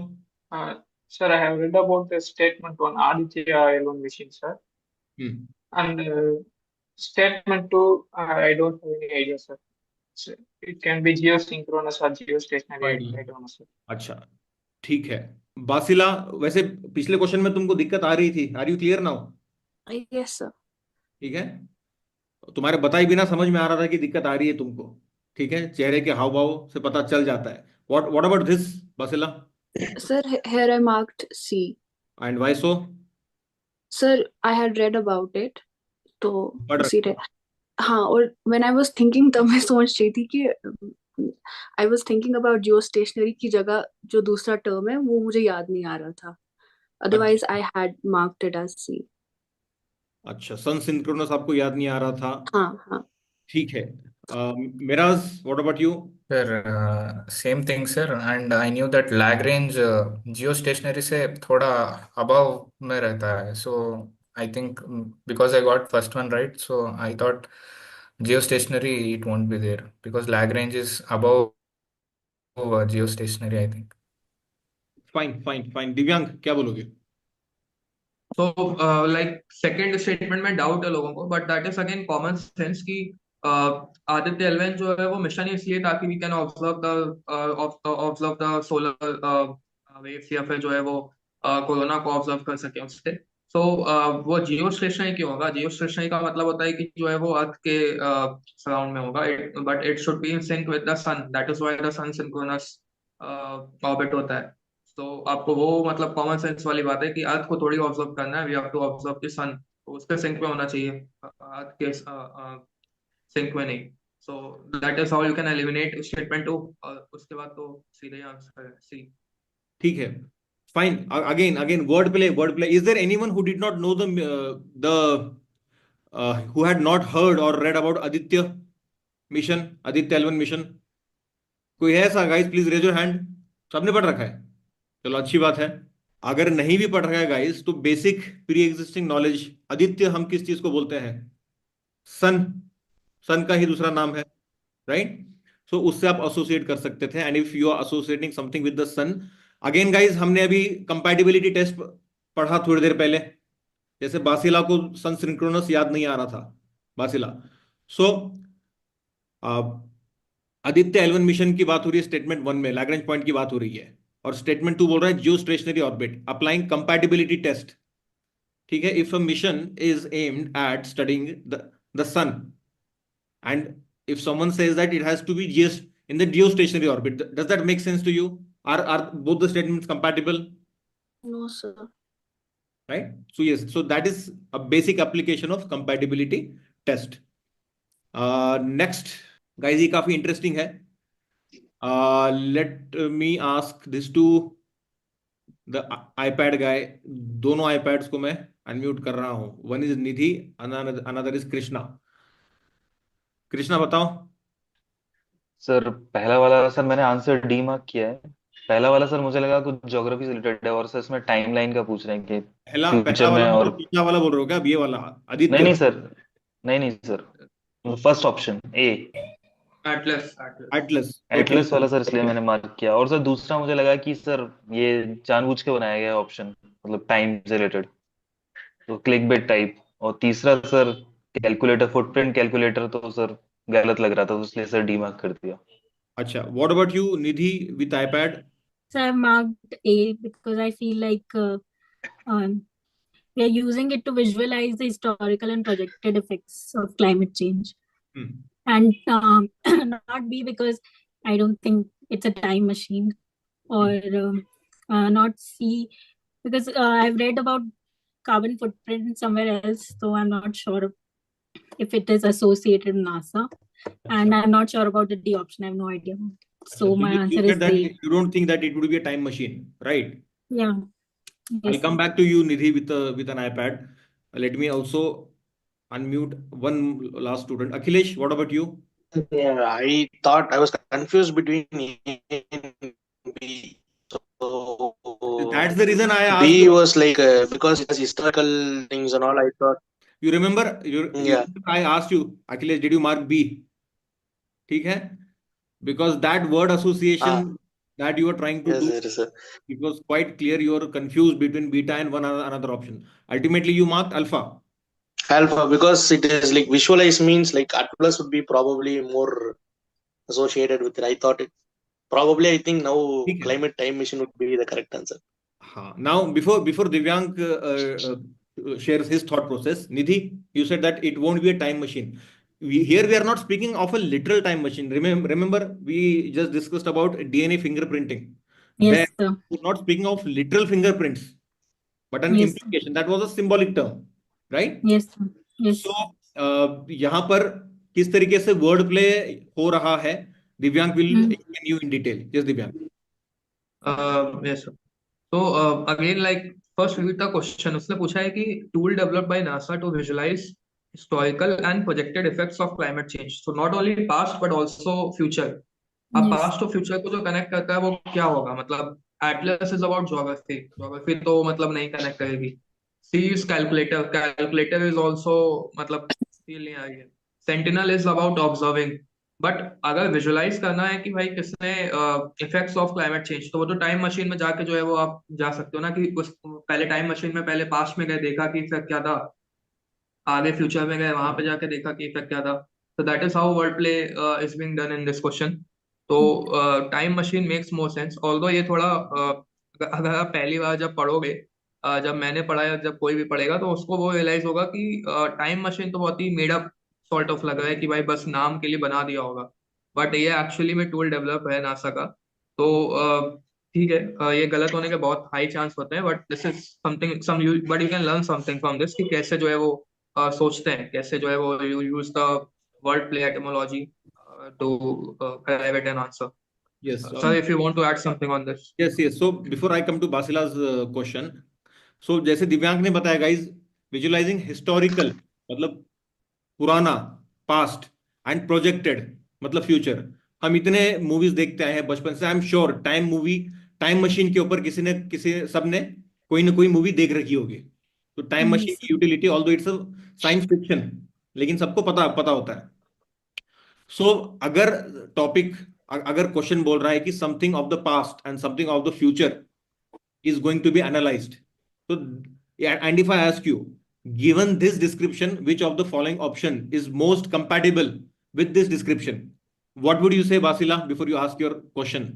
Sir, I have read about the statement on Aditya L1 machine, sir. And statement 2, I don't have any idea, sir. So it can be geosynchronous or geostationary. I don't know, sir. अच्छा, ठीक है. बासिला, वैसे पिछले question में तुमको दिक्कत आ रही थी. Are you clear now? Yes, sir. ठीक है. तुम्हारे बताए बिना समझ में आ रहा था कि दिक्कत आ रही है तुमको. ठीक है, चेहरे के हाव भाव से पता चल जाता है. What about this, बासिला? Sir, here I marked C. And why so? Sir, I had read about it. तो पढ़ उसी रहे रे हाँ, और when I was thinking तब मैं सोच रही थी कि I was thinking about geostationary की जगह जो दूसरा टर्म है वो मुझे याद नहीं आ रहा था. Otherwise, I had marked it as C. अच्छा, सन सिंक्रोनस आपको याद नहीं आ रहा था. हाँ हाँ. ठीक है. Miraz, what about you? Sir, same thing, sir. And I knew that Lagrange geostationary से थोड़ा above में रहता है. So I think because I got first one right, so I thought geostationary it won't be there because Lagrange is above geostationary, I think. Fine. दिव्यांग, क्या बोलोगे? So like second statement में doubt है लोगों को, but that is again common sense कि Aditya L1 जो है वो मिशन ही इसलिए ताकि we can observe the solar waves या फिर जो है वो कोरोना को ऑब्जर्व कर सके उससे. So वो जियो स्टेशनरी क्यों होगा? जियो स्टेशनरी का मतलब होता है कि जो है वो अर्थ के सराउंड में होगा, but it should be in sync with the sun. That is why the sun synchronous orbit होता है. तो आपको वो मतलब कॉमन सेंस वाली बात है कि अर्थ को थोड़ी ऑब्जर्व करना है, we have to observe the sun, तो उसके सिंक में होना चाहिए, अर्थ के सिंक में नहीं. So that is how you can eliminate statement 2. उसके बाद तो सीधे आंसर है सी. ठीक है. Fine. Again, wordplay. Is there anyone who did not know who had not heard or read about Aditya L1 mission? कोई है ऐसा? Guys, please raise your hand. सबने पढ़ रखा है? चलो, अच्छी बात है. अगर नहीं भी पढ़ रखा है गाइस, तो basic pre existing knowledge, Aditya हम किस चीज को बोलते हैं? सन का ही दूसरा नाम है, राइट? सो उससे आप एसोसिएट कर सकते थे. And if you are associating something with the sun, again guys, हमने अभी कंपैटिबिलिटी टेस्ट पढ़ा थोड़ी देर पहले. जैसे बासिला को सन सिंक्रोनस याद नहीं आ रहा था, बासिला. सो आदित्य L1 मिशन की बात हो रही है स्टेटमेंट 1 में, लैग्रेंज पॉइंट की बात हो रही है. और स्टेटमेंट 2 बोल रहा है geostationary orbit applying compatibility test. ठीक है. If a mission is aimed at studying the sun and if someone says that it has to be just in the geostationary orbit, does that make sense to you? Are both the statements compatible? No, sir. Right? So yes, so that is a basic application of compatibility test. Next, guys, ये काफी interesting है. Let me ask this to the iPad guy. दोनों iPads को मैं unmute कर रहा हूँ. One is Nidhi, another is Krishna. Krishna बताओ. सर पहला वाला सर मैंने आंसर डी मार्क किया है. पहला वाला सर मुझे लगा कुछ ज्योग्राफी से रिलेटेड है और सर इसमें टाइमलाइन का पूछ रहे हैं कि पहला फ्यूचर में. वाला और मतलब पिछला वाला बोल रहे हो क्या? अब ये वाला आदित्य? नहीं sir, first option A, Atlas वाला सर, इसलिए मैंने मार्क किया. और सर दूसरा मुझे लगा कि सर ये जानबूझ के बनाया गया ऑप्शन, मतलब टाइम से रिलेटेड, तो क्लिक बेट टाइप. और तीसरा सर कैलकुलेटर, फुटप्रिंट कैलकुलेटर, तो सर गलत लग रहा था, तो इसलिए सर डी मार्क कर दिया. अच्छा, what about you Nidhi with iPad? So I marked A because I feel like we are using it to visualize the historical and projected effects of climate change. And not B, because I don't think it's a time machine, or not C, because I've read about carbon footprint somewhere else, so I'm not sure if it is associated with NASA, and I'm not sure about the D option. I have no idea. So my you answer said is that D. you don't think that it would be a time machine, right? Yeah. I'll Yes, come sir. back to you, Nidhi, with an iPad. Let me also unmute one last student. Akhilesh, what about you? Yeah, I thought I was confused between A and B. So That's the reason I asked B you. was like because it has historical things and all. I thought, You remember? You yeah, remember I asked you, Akhilesh, did you mark B? ठीक है? Because that word association that you were trying to yes, do, yes, sir. it was quite clear you were confused between beta and another option. Ultimately, you marked alpha. Alpha, because it is like visualize means like Atlas would be probably more associated with it. I thought it probably. I think now ठीक है. climate time machine would be the correct answer. Now, before Divyank shares his thought process, Nidhi, you said that it won't be a time machine. Here we are not speaking of a literal time machine. Remember, we just discussed about DNA fingerprinting. There, Yes, sir. we're not speaking of literal fingerprints, but an Yes, sir. implication. That was a symbolic term, right? Yes, sir. Yes. So, यहाँ पर किस तरीके से word play हो रहा है, दिव्यांग will explain you in detail. Yes, Divyang. Yes, sir. So again, like first read the question. उसने पूछा है कि tool developed by NASA to visualize historical and projected effects of climate change. So not only past but also future. अब Yes. past और future को जो connect करता है वो क्या होगा? मतलब Atlas is about geography. Geography तो मतलब नहीं connect करेगी. C is calculator. Calculator is also मतलब feel नहीं आ रही है. Sentinel is about observing. But अगर विजुलाइज करना है कि भाई किसने इफेक्ट्स ऑफ क्लाइमेट चेंज, तो वो तो टाइम मशीन में जाके जो है वो आप जा सकते हो ना कि उस पहले टाइम मशीन में पहले पास्ट में गए, देखा कि इफेक्ट क्या था, आगे फ्यूचर में गए वहां पे जाके देखा कि इफेक्ट क्या था. तो that is how word play is being done in this question. तो time machine makes more sense, although ये थोड़ा अगर आप पहली बार जब पढ़ोगे, जब मैंने पढ़ा या जब कोई भी पढ़ेगा तो उसको वो रियलाइज होगा कि टाइम मशीन तो बहुत he made up sort of लग रहा है कि भाई बस नाम के लिए बना दिया होगा, बट ये एक्चुअली में टूल डेवलप है नासा का. तो ठीक है, ये गलत होने के बहुत हाई चांस होते हैं, but this is something but you can learn something from this कि कैसे जो है वो सोचते हैं, कैसे जो है वो use the word play etymology to arrive at an answer. Yes. Sir, if you want to add something on this. Yes, yes. So before I come to Basila's question, so जैसे दिव्यांग ने बताया guys, visualizing historical मतलब पुराना, past and projected मतलब future. हम इतने movies देखते आए हैं बचपन से. I am sure time machine के ऊपर किसी सब ने कोई ना कोई मूवी देख रखी होगी. तो टाइम मशीन की utility, although it's a science fiction, लेकिन सबको पता होता है. सो अगर क्वेश्चन बोल रहा है कि something of the past and something of the future is going to be analyzed. So, and if I ask you, given this description, which of the following option is most compatible with this description? What would you say, Basila, before you ask your question?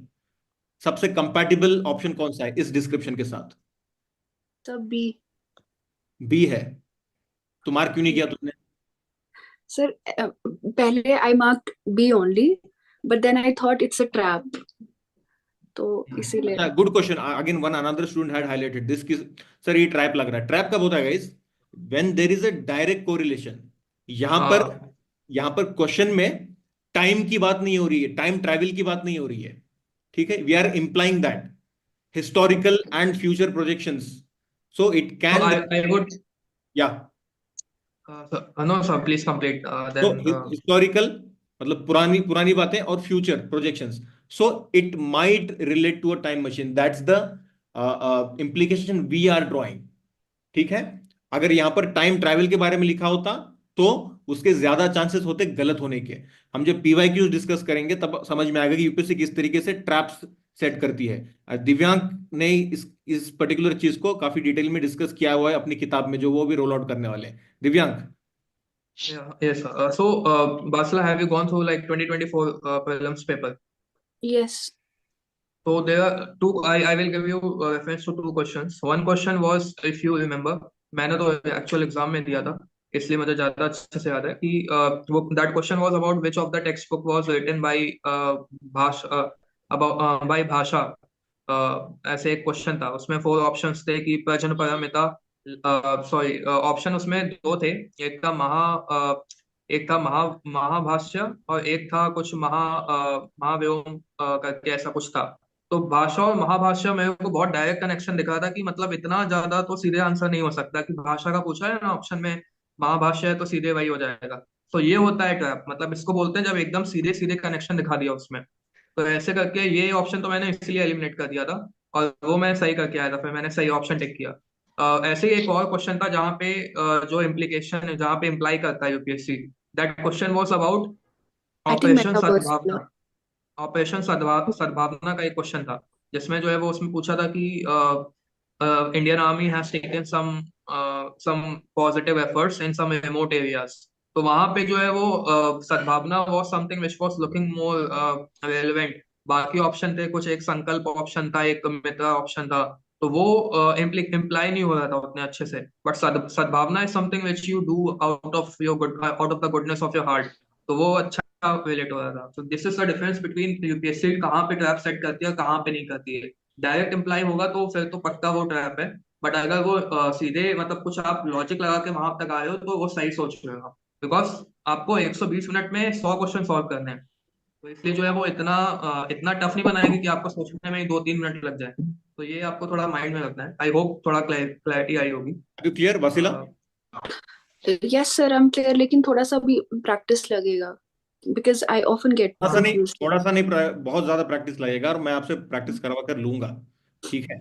सबसे compatible option कौन सा है इस description के साथ? Sir B. B है. तो mark क्यों नहीं किया तुमने? सर पहले I marked B only, but then I thought it's a trap, तो इसीलिए. Good question. Again one another student had highlighted this कि सर ये ट्रैप लग रहा है. ट्रैप कब होता है guys? When there is a direct correlation. यहां पर क्वेश्चन में टाइम की बात नहीं हो रही है, टाइम ट्रैवल की बात नहीं हो रही है. ठीक है, we are implying that historical and future projections. So it can I would. या No sir, please complete. Then historical मतलब पुरानी बातें और future projections. So it might relate to a time machine. That's the implication we are drawing. ठीक है. अगर यहां पर टाइम ट्रैवल के बारे में लिखा होता तो उसके ज्यादा चांसेस होते गलत होने के. हम जब PYQs डिस्कस करेंगे तब समझ में आएगा कि यूपीएससी किस तरीके से ट्रैप्स सेट करती है. दिव्यांग ने इस पर्टिकुलर चीज को काफी डिटेल में डिस्कस किया हुआ है अपनी किताब में, जो वो भी रोल आउट करने वाले हैं. दिव्यांग. Yeah, yes sir. So Basila, have you gone through like 2024 prelims paper? Yes. So there are two. I will give you reference to two questions. One question was, if you remember, मैंने तो actual exam में दिया था, इसलिए मुझे ज्यादा अच्छे से याद है कि वो that question was about which of the textbook was written by भाषा. ऐसे एक क्वेश्चन था, उसमें 4 ऑप्शंस थे कि प्रजन परमिता. सॉरी, ऑप्शन उसमें 2 थे. एक था महाभाष्य, और एक था कुछ महाव्योम करके ऐसा कुछ था. तो भाषा और महाभाष्य मेरे को बहुत डायरेक्ट कनेक्शन दिख रहा था कि मतलब इतना ज्यादा तो सीधे आंसर नहीं हो सकता कि भाषा का पूछा है ना ऑप्शन में, महाभाष्य है तो सीधे वही हो जाएगा. तो ये होता है ट्रैप, मतलब इसको बोलते हैं जब एकदम सीधे सीधे कनेक्शन दिखा दिया उसमें. तो ऐसे करके ये ऑप्शन तो मैंने इसलिए एलिमिनेट कर दिया था, और वो मैं सही करके आया था, फिर मैंने सही ऑप्शन टिक किया. ऐसे ही एक और क्वेश्चन था जहाँ पे जो इम्प्लीकेशन है, जहाँ पे इम्प्लाई करता है UPSC. That question was about I think operation metaverse. सद्भावना. ऑपरेशन सद्भावना का एक क्वेश्चन था, जिसमें जो है वो उसमें पूछा था कि Indian army has taken some positive efforts in some remote areas. तो वहां पे जो है वो Sadbhavana was something which was looking more relevant. बाकी ऑप्शन थे कुछ, एक संकल्प ऑप्शन था, एक मित्र ऑप्शन था. तो वो इम्प्लाई नहीं हो रहा था उतने अच्छे से. बट सद्भावना is something which you do out of the goodness of your heart. तो वो अच्छा रिलेट हो रहा था. तो this is the difference between UPSC कहाँ पे ट्रैप सेट करती है और कहाँ पे नहीं करती है. डायरेक्ट इम्प्लाई होगा तो फिर तो पक्का वो ट्रैप है. बट अगर वो सीधे मतलब कुछ आप लॉजिक लगा के वहां तक आए हो तो वो सही सोच रहे हो, बिकॉज आपको 120 मिनट में 100 क्वेश्चन सॉल्व करने हैं. तो इसलिए जो है वो इतना टफ नहीं बनाएगी कि आपको सोचने में ही 2-3 मिनट लग जाए. तो ये आपको थोड़ा माइंड में रखना है. आई होप थोड़ा क्लैरिटी आई होगी. क्लियर वसीला? Yes, sir, I'm clear. लेकिन थोड़ा सा भी प्रैक्टिस लगेगा because I often get confused. थोड़ा सा नहीं, बहुत ज्यादा प्रैक्टिस लगेगा, और मैं आपसे प्रैक्टिस करवा कर लूंगा. ठीक है.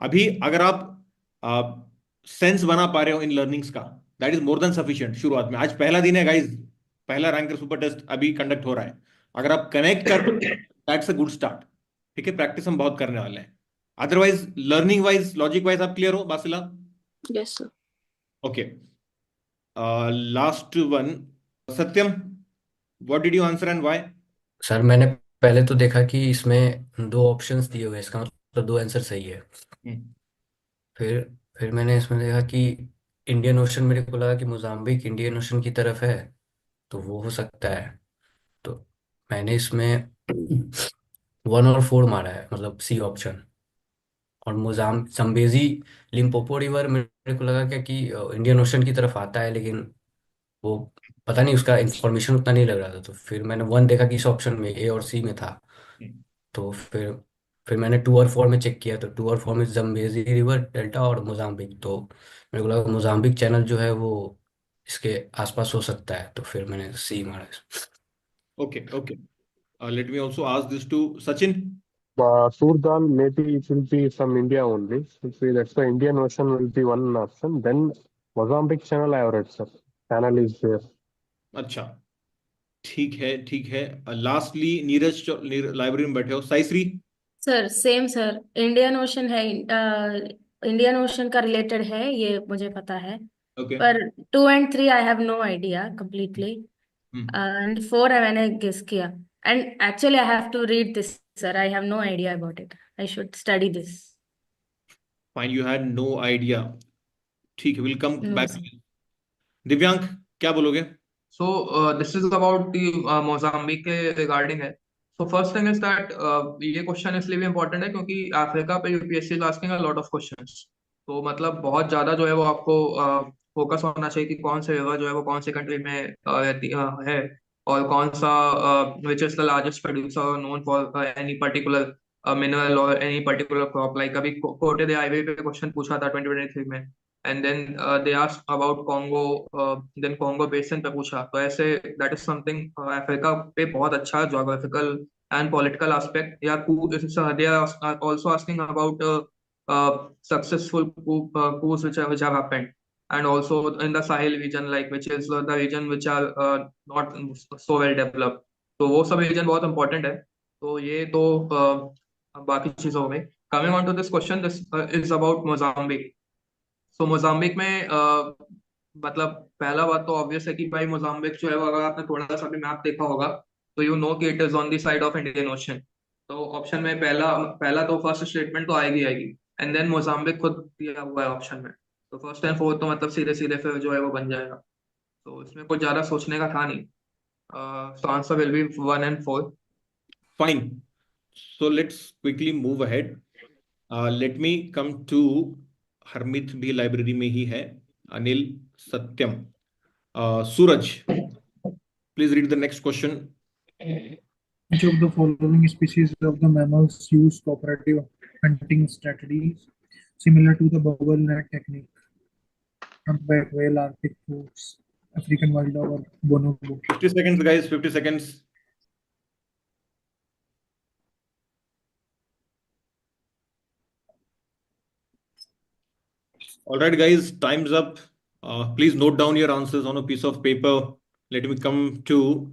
अभी अगर आप सेंस बना पा रहे हो इन लर्निंग्स का, that is more than sufficient. शुरुआत में, आज पहला दिन है गाइज, पहला रैंकर सुपर टेस्ट अभी कंडक्ट हो रहा है. अगर आप कनेक्ट कर दैट्स अ गुड स्टार्ट. ठीक है, प्रैक्टिस हम बहुत करने वाले हैं. Otherwise learning wise, logic wise आप क्लियर हो बासिला? Yes, sir. Okay. Last one, Satyam, what did you answer and why? Sir मैंने पहले तो देखा कि इसमें 2 ऑप्शंस दिए हुए हैं, इसका मतलब 2 आंसर सही है. फिर फिर मैंने इसमें देखा कि इंडियन ओशन, मेरे को लगा कि मोजाम्बिक इंडियन ओशन की तरफ है, तो वो हो सकता है. तो मैंने इसमें 1 और 4 मारा है, मतलब सी ऑप्शन. और संबेजी लिम्पोपो रिवर मेरे को लगा क्या कि इंडियन ओशन की तरफ आता है, लेकिन वो पता नहीं, उसका इंफॉर्मेशन उतना नहीं लग रहा था. तो फिर मैंने 1 देखा कि इस ऑप्शन में ए और सी में था. तो फिर मैंने 2 और 4 में चेक किया, तो 2 और 4 में जम्बेजी रिवर डेल्टा और मोजाम्बिक. तो मेरे को लगा मोजाम्बिक चैनल जो है वो इसके आसपास हो सकता है, तो फिर मैंने सी मारा. Okay okay. Let me also ask this to Sachin. Surdal, maybe it will be from India only. That's why Indian Ocean will be one option. Then Mozambique channel I have read, sir. Channel is there. अच्छा, ठीक है ठीक है. Lastly Neeraj, library में बैठे हो. Saishree? Sir same sir, Indian ocean है. Indian ocean का रिलेटेड है, ये मुझे पता है. ओके. पर 2 and 3 I have no idea completely. And 4 है मैंने गेस किया. And actually I have to read this sir, I have no idea about it. I should study this. Fine, you had no idea. ठीक है, will come no back. Sir. Divyank, क्या बोलोगे? So this is about the Mozambique के regarding है. So first thing is that ये question इसलिए भी important है क्योंकि अफ्रीका पे UPSC is asking a lot of questions. तो मतलब बहुत ज्यादा जो है वो आपको फोकस होना चाहिए कि कौन से रिवर जो है वो कौन से कंट्री में रहती है, और कौन सा which is the largest producer known for any particular mineral और एनी पर्टिकुलर क्रॉप. लाइक अभी कोटे दे आईवे पे क्वेश्चन पूछा था 2023 में. And then they asked about Congo, then Congo basin पे पूछा. तो ऐसे दैट इज समथिंग अफ्रीका पे बहुत अच्छा ज्योग्राफिकल एंड पॉलिटिकल एस्पेक्ट. या they are also asking about successful coups which have happened, and also in the Sahel region, like which is the region which are not so well developed. तो वो सब reason बहुत important है. तो ये तो बाकी चीजों हो गई. Coming on to this question, this is about Mozambique. So Mozambique में मतलब पहला बात तो ऑब्वियस है कि भाई मोजाम्बिक जो है वो, अगर आपने थोड़ा सा भी मैप देखा होगा तो यू नो कि it is on the side of Indian ocean. तो ऑप्शन में पहला पहला तो फर्स्ट स्टेटमेंट तो आएगी एंड देन मोजाम्बिक खुद दिया हुआ है ऑप्शन में, तो फर्स्ट एंड फोर्थ तो मतलब सीधे सीधे फिर जो है वो बन जाएगा, तो इसमें कुछ ज्यादा सोचने का था नहीं। So answer will be 1 and 4. Fine. So let's quickly move ahead. Let me come to Harmeet भी लाइब्रेरी में ही है, अनिल, सत्यम, सूरज, please read the next question. Which of the following species of the mammals use cooperative hunting strategies similar to the bubble net technique? Humpback whale, Arctic fox, African wild dog, or bonobo? 50 seconds, guys. 50 seconds. All right, guys. Time's up. Please note down your answers on a piece of paper. Let me come to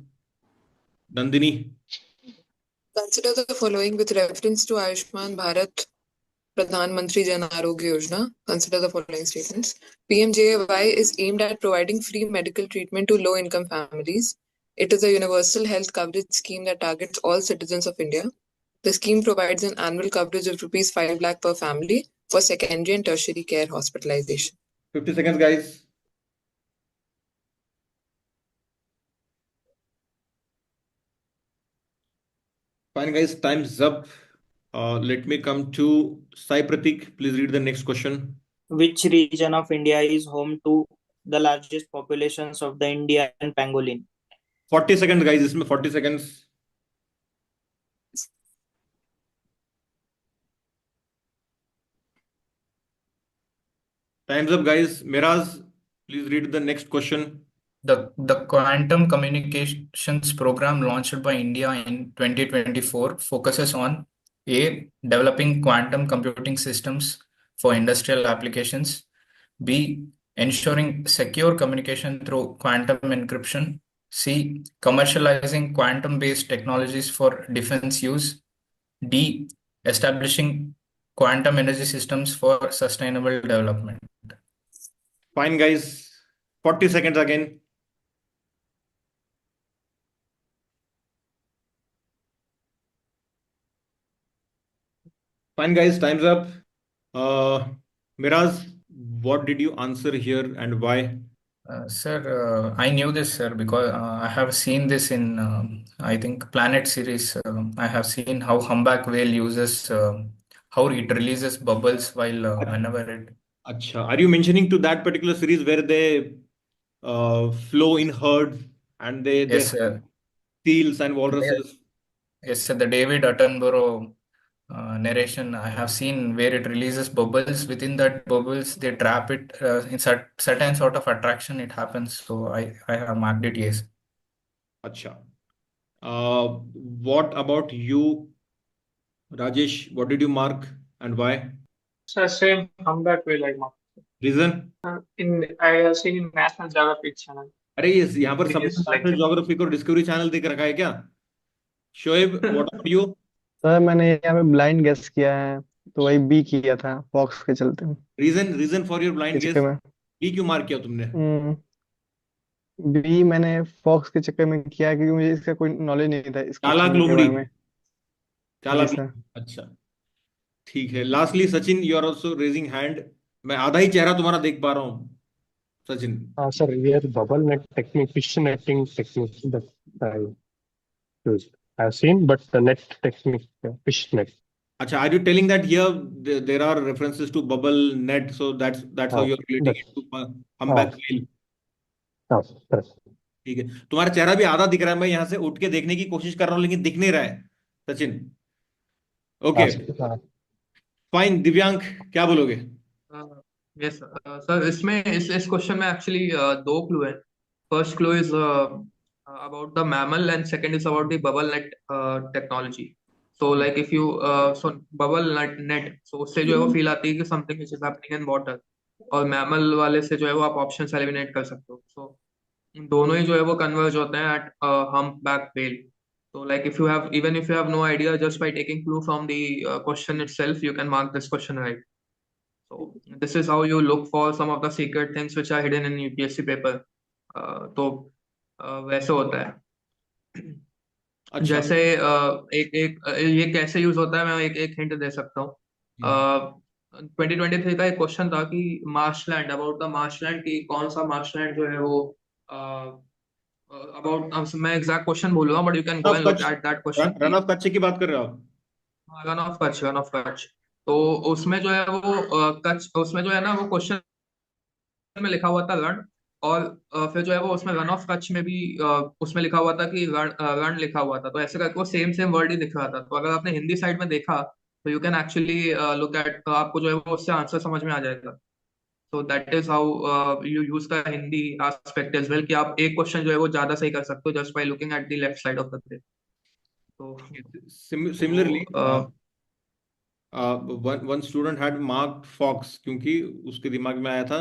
Nandini. Consider the following with reference to Ayushman Bharat Pradhan Mantri Jan Arogya Yojana. Consider the following statements. PMJAY is aimed at providing free medical treatment to low-income families. It is a universal health coverage scheme that targets all citizens of India. The scheme provides an annual coverage of rupees 5 lakh per family for secondary and tertiary care hospitalization. 50 seconds, guys. Fine, guys. Time's up. Let me come to Sai Pratik. Please read the next question. Which region of India is home to the largest populations of the Indian pangolin? 40 seconds, guys. इसमें 40 seconds. Time's up, guys. Miraz, please read the next question. The Quantum Communications Program launched by India in 2024 focuses on A. Developing quantum computing systems for industrial applications, B. Ensuring secure communication through quantum encryption, C. Commercializing quantum-based technologies for defense use, D. Establishing quantum energy systems for sustainable development. Fine, guys. 40 seconds again. Fine, guys. Time's up. Miraz, what did you answer here and why? Sir, I knew this, sir, because I have seen this in, I think, Planet series. I have seen how humpback whale uses, how it releases bubbles while whenever it. Acha, are you mentioning to that particular series where they flow in herds and they Yes, have sir. seals and walruses? Yes, sir. The David Attenborough narration I have seen where it releases bubbles. Within that bubbles, they trap it in certain sort of attraction. It happens. So I have marked it. Yes. Acha. What about you, Rajesh? What did you mark and why? So same humpback whale I marked. Reason? I have seen in National Geographic channel. अरे ये यहाँ पर It सबने is like national geographic और discovery channel देख रखा है क्या? Shoaib, what about you? Sir मैंने यहाँ पे ब्लाइंड गेस किया है, तो वही बी किया था फॉक्स के चलते रीजन फॉर योर ब्लाइंड के गेस? चक्कर में। बी क्यों मार्क किया तुमने? बी मैंने फॉक्स के चक्कर में किया क्योंकि मुझे इसका कोई नॉलेज नहीं था इस चालाक क्वेश्चन के लोमड़ी। बारे में। जी चालाक सर। अच्छा, ठीक है। Lastly Sachin, you are also raising hand. मैं आधा ही चेहरा तुम्हारा देख पा रहा हूँ Sachin. Sir, here bubble net technique, fish netting technique that I used. I've seen, but the net technique, fish net. अच्छा, are you telling that here there are references to bubble net, so that's how you're relating it to humpback whale? Correct. ठीक है, तुम्हारा चेहरा भी आधा दिख रहा है। मैं यहाँ से उठ के देखने की कोशिश कर रहा हूँ लेकिन दिख नहीं रहा है सचिन। Okay fine. दिव्यांक, क्या बोलोगे? यस सर, इसमें इस क्वेश्चन में एक्चुअली दो क्लू है। First clue is about the mammal and second is about the bubble net technology. So like if you so bubble net, so उससे जो है वो फील आती है कि something is happening in water, और मैमल वाले से जो है वो आप ऑप्शंस एलिमिनेट कर सकते हो। सो दोनों ही जो है वो कन्वर्ज होते हैं at humpback whale. So like if you have no idea, just by taking clue from the question itself, you can mark this question right. So this is how you look for some of the secret things which are hidden in UPSC paper. तो वैसे होता है। अच्छा जैसे ये कैसे use होता है, मैं एक हिंट दे सकता हूँ। 2023 का एक क्वेश्चन था कि मार्शलैंड, अबाउट द मार्शलैंड, की कौन सा मार्शलैंड जो है वो अबाउट, मैं एग्जैक्ट क्वेश्चन बोलूंगा but you can run go of and look Kutch, at that question run of Kutch की बात कर रहे हो आप? Run of Kutch. तो उसमें जो है वो कच्छ, उसमें जो है ना वो क्वेश्चन में लिखा हुआ था रण, और फिर जो है वो उसमें रन ऑफ कच्छ में भी उसमें लिखा हुआ था कि रण लिखा हुआ था, तो ऐसे करके वो सेम सेम वर्ड ही दिख रहा था। तो अगर आपने हिंदी साइड में देखा तो you can actually look at, आपको जो है वो उससे आंसर समझ में आ जाएगा। तो that is how you use the Hindi aspect as well, कि आप एक क्वेश्चन जो है वो ज्यादा सही कर सकते हो just by looking at the left side of the page. तो सिमिलरली तो one student had marked fox, क्योंकि उसके दिमाग में आया था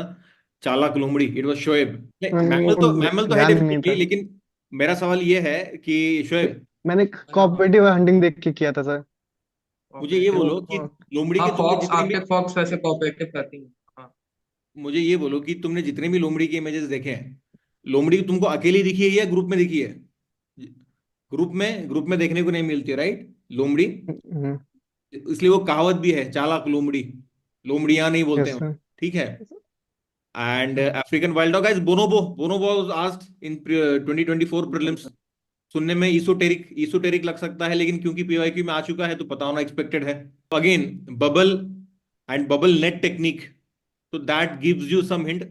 चालाक लोमड़ी, इट वाज शोएब। मैमल तो है ध्यान में नहीं डेफिनेटली, था। लेकिन मेरा सवाल ये है कि शोएब, मैंने कॉपरेटिव हंटिंग देख के किया था सर। मुझे ये बोलो कि लोमड़ी के हाँ, तुमने फॉक्स, जितने भी, आर्कटिक फॉक्स वैसे कोऑपरेटिव करती है। हाँ, मुझे ये बोलो कि तुमने जितने भी लोमड़ी के इमेजेस देखे हैं, लोमड़ी तुमको अकेली दिखी है या ग्रुप में दिखी है? ग्रुप में देखने को नहीं मिलती है, राइट? लोमड़ी, हम्म, इसलिए वो कहावत भी है, चालाक लोमड़ी, लोमड़ियां नहीं बोलते यस हैं, सर। ठीक है? And African wild dog, guys, bonobo. Bonobo was asked in 2024 prelims. सुनने में ईसोटेरिक लग सकता है, लेकिन क्योंकि पीवाईक्यू में आ चुका है तो पता होना एक्सपेक्टेड है। Again bubble and bubble net technique, तो that gives you some hint.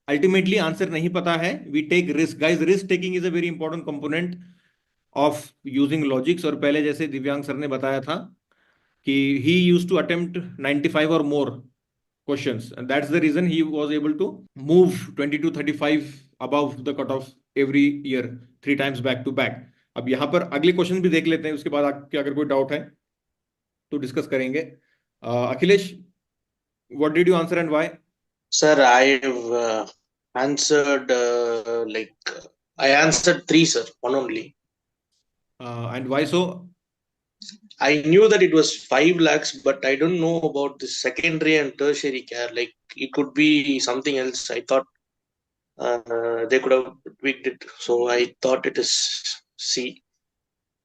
Ultimately answer नहीं पता है, we take risk guys, risk taking is a very important component of using logics. और पहले जैसे दिव्यांग सर ने बताया था कि ही यूज्ड टू अटेम्प्ट 95 और मोर questions, and that's the reason he was able to move 20 to 35 above the cutoff every year, 3 times back to back. अब यहाँ पर अगले क्वेश्चन भी देख लेते हैं, उसके बाद आपके अगर कोई डाउट है तो डिस्कस करेंगे। Akhilesh, what did you answer and why? Sir, I've answered I answered 3, sir, one only. And why so? I knew that it was 5 lakhs, but I don't know about the secondary and tertiary care. Like it could be something else. I thought they could have tweaked it, so I thought it is C,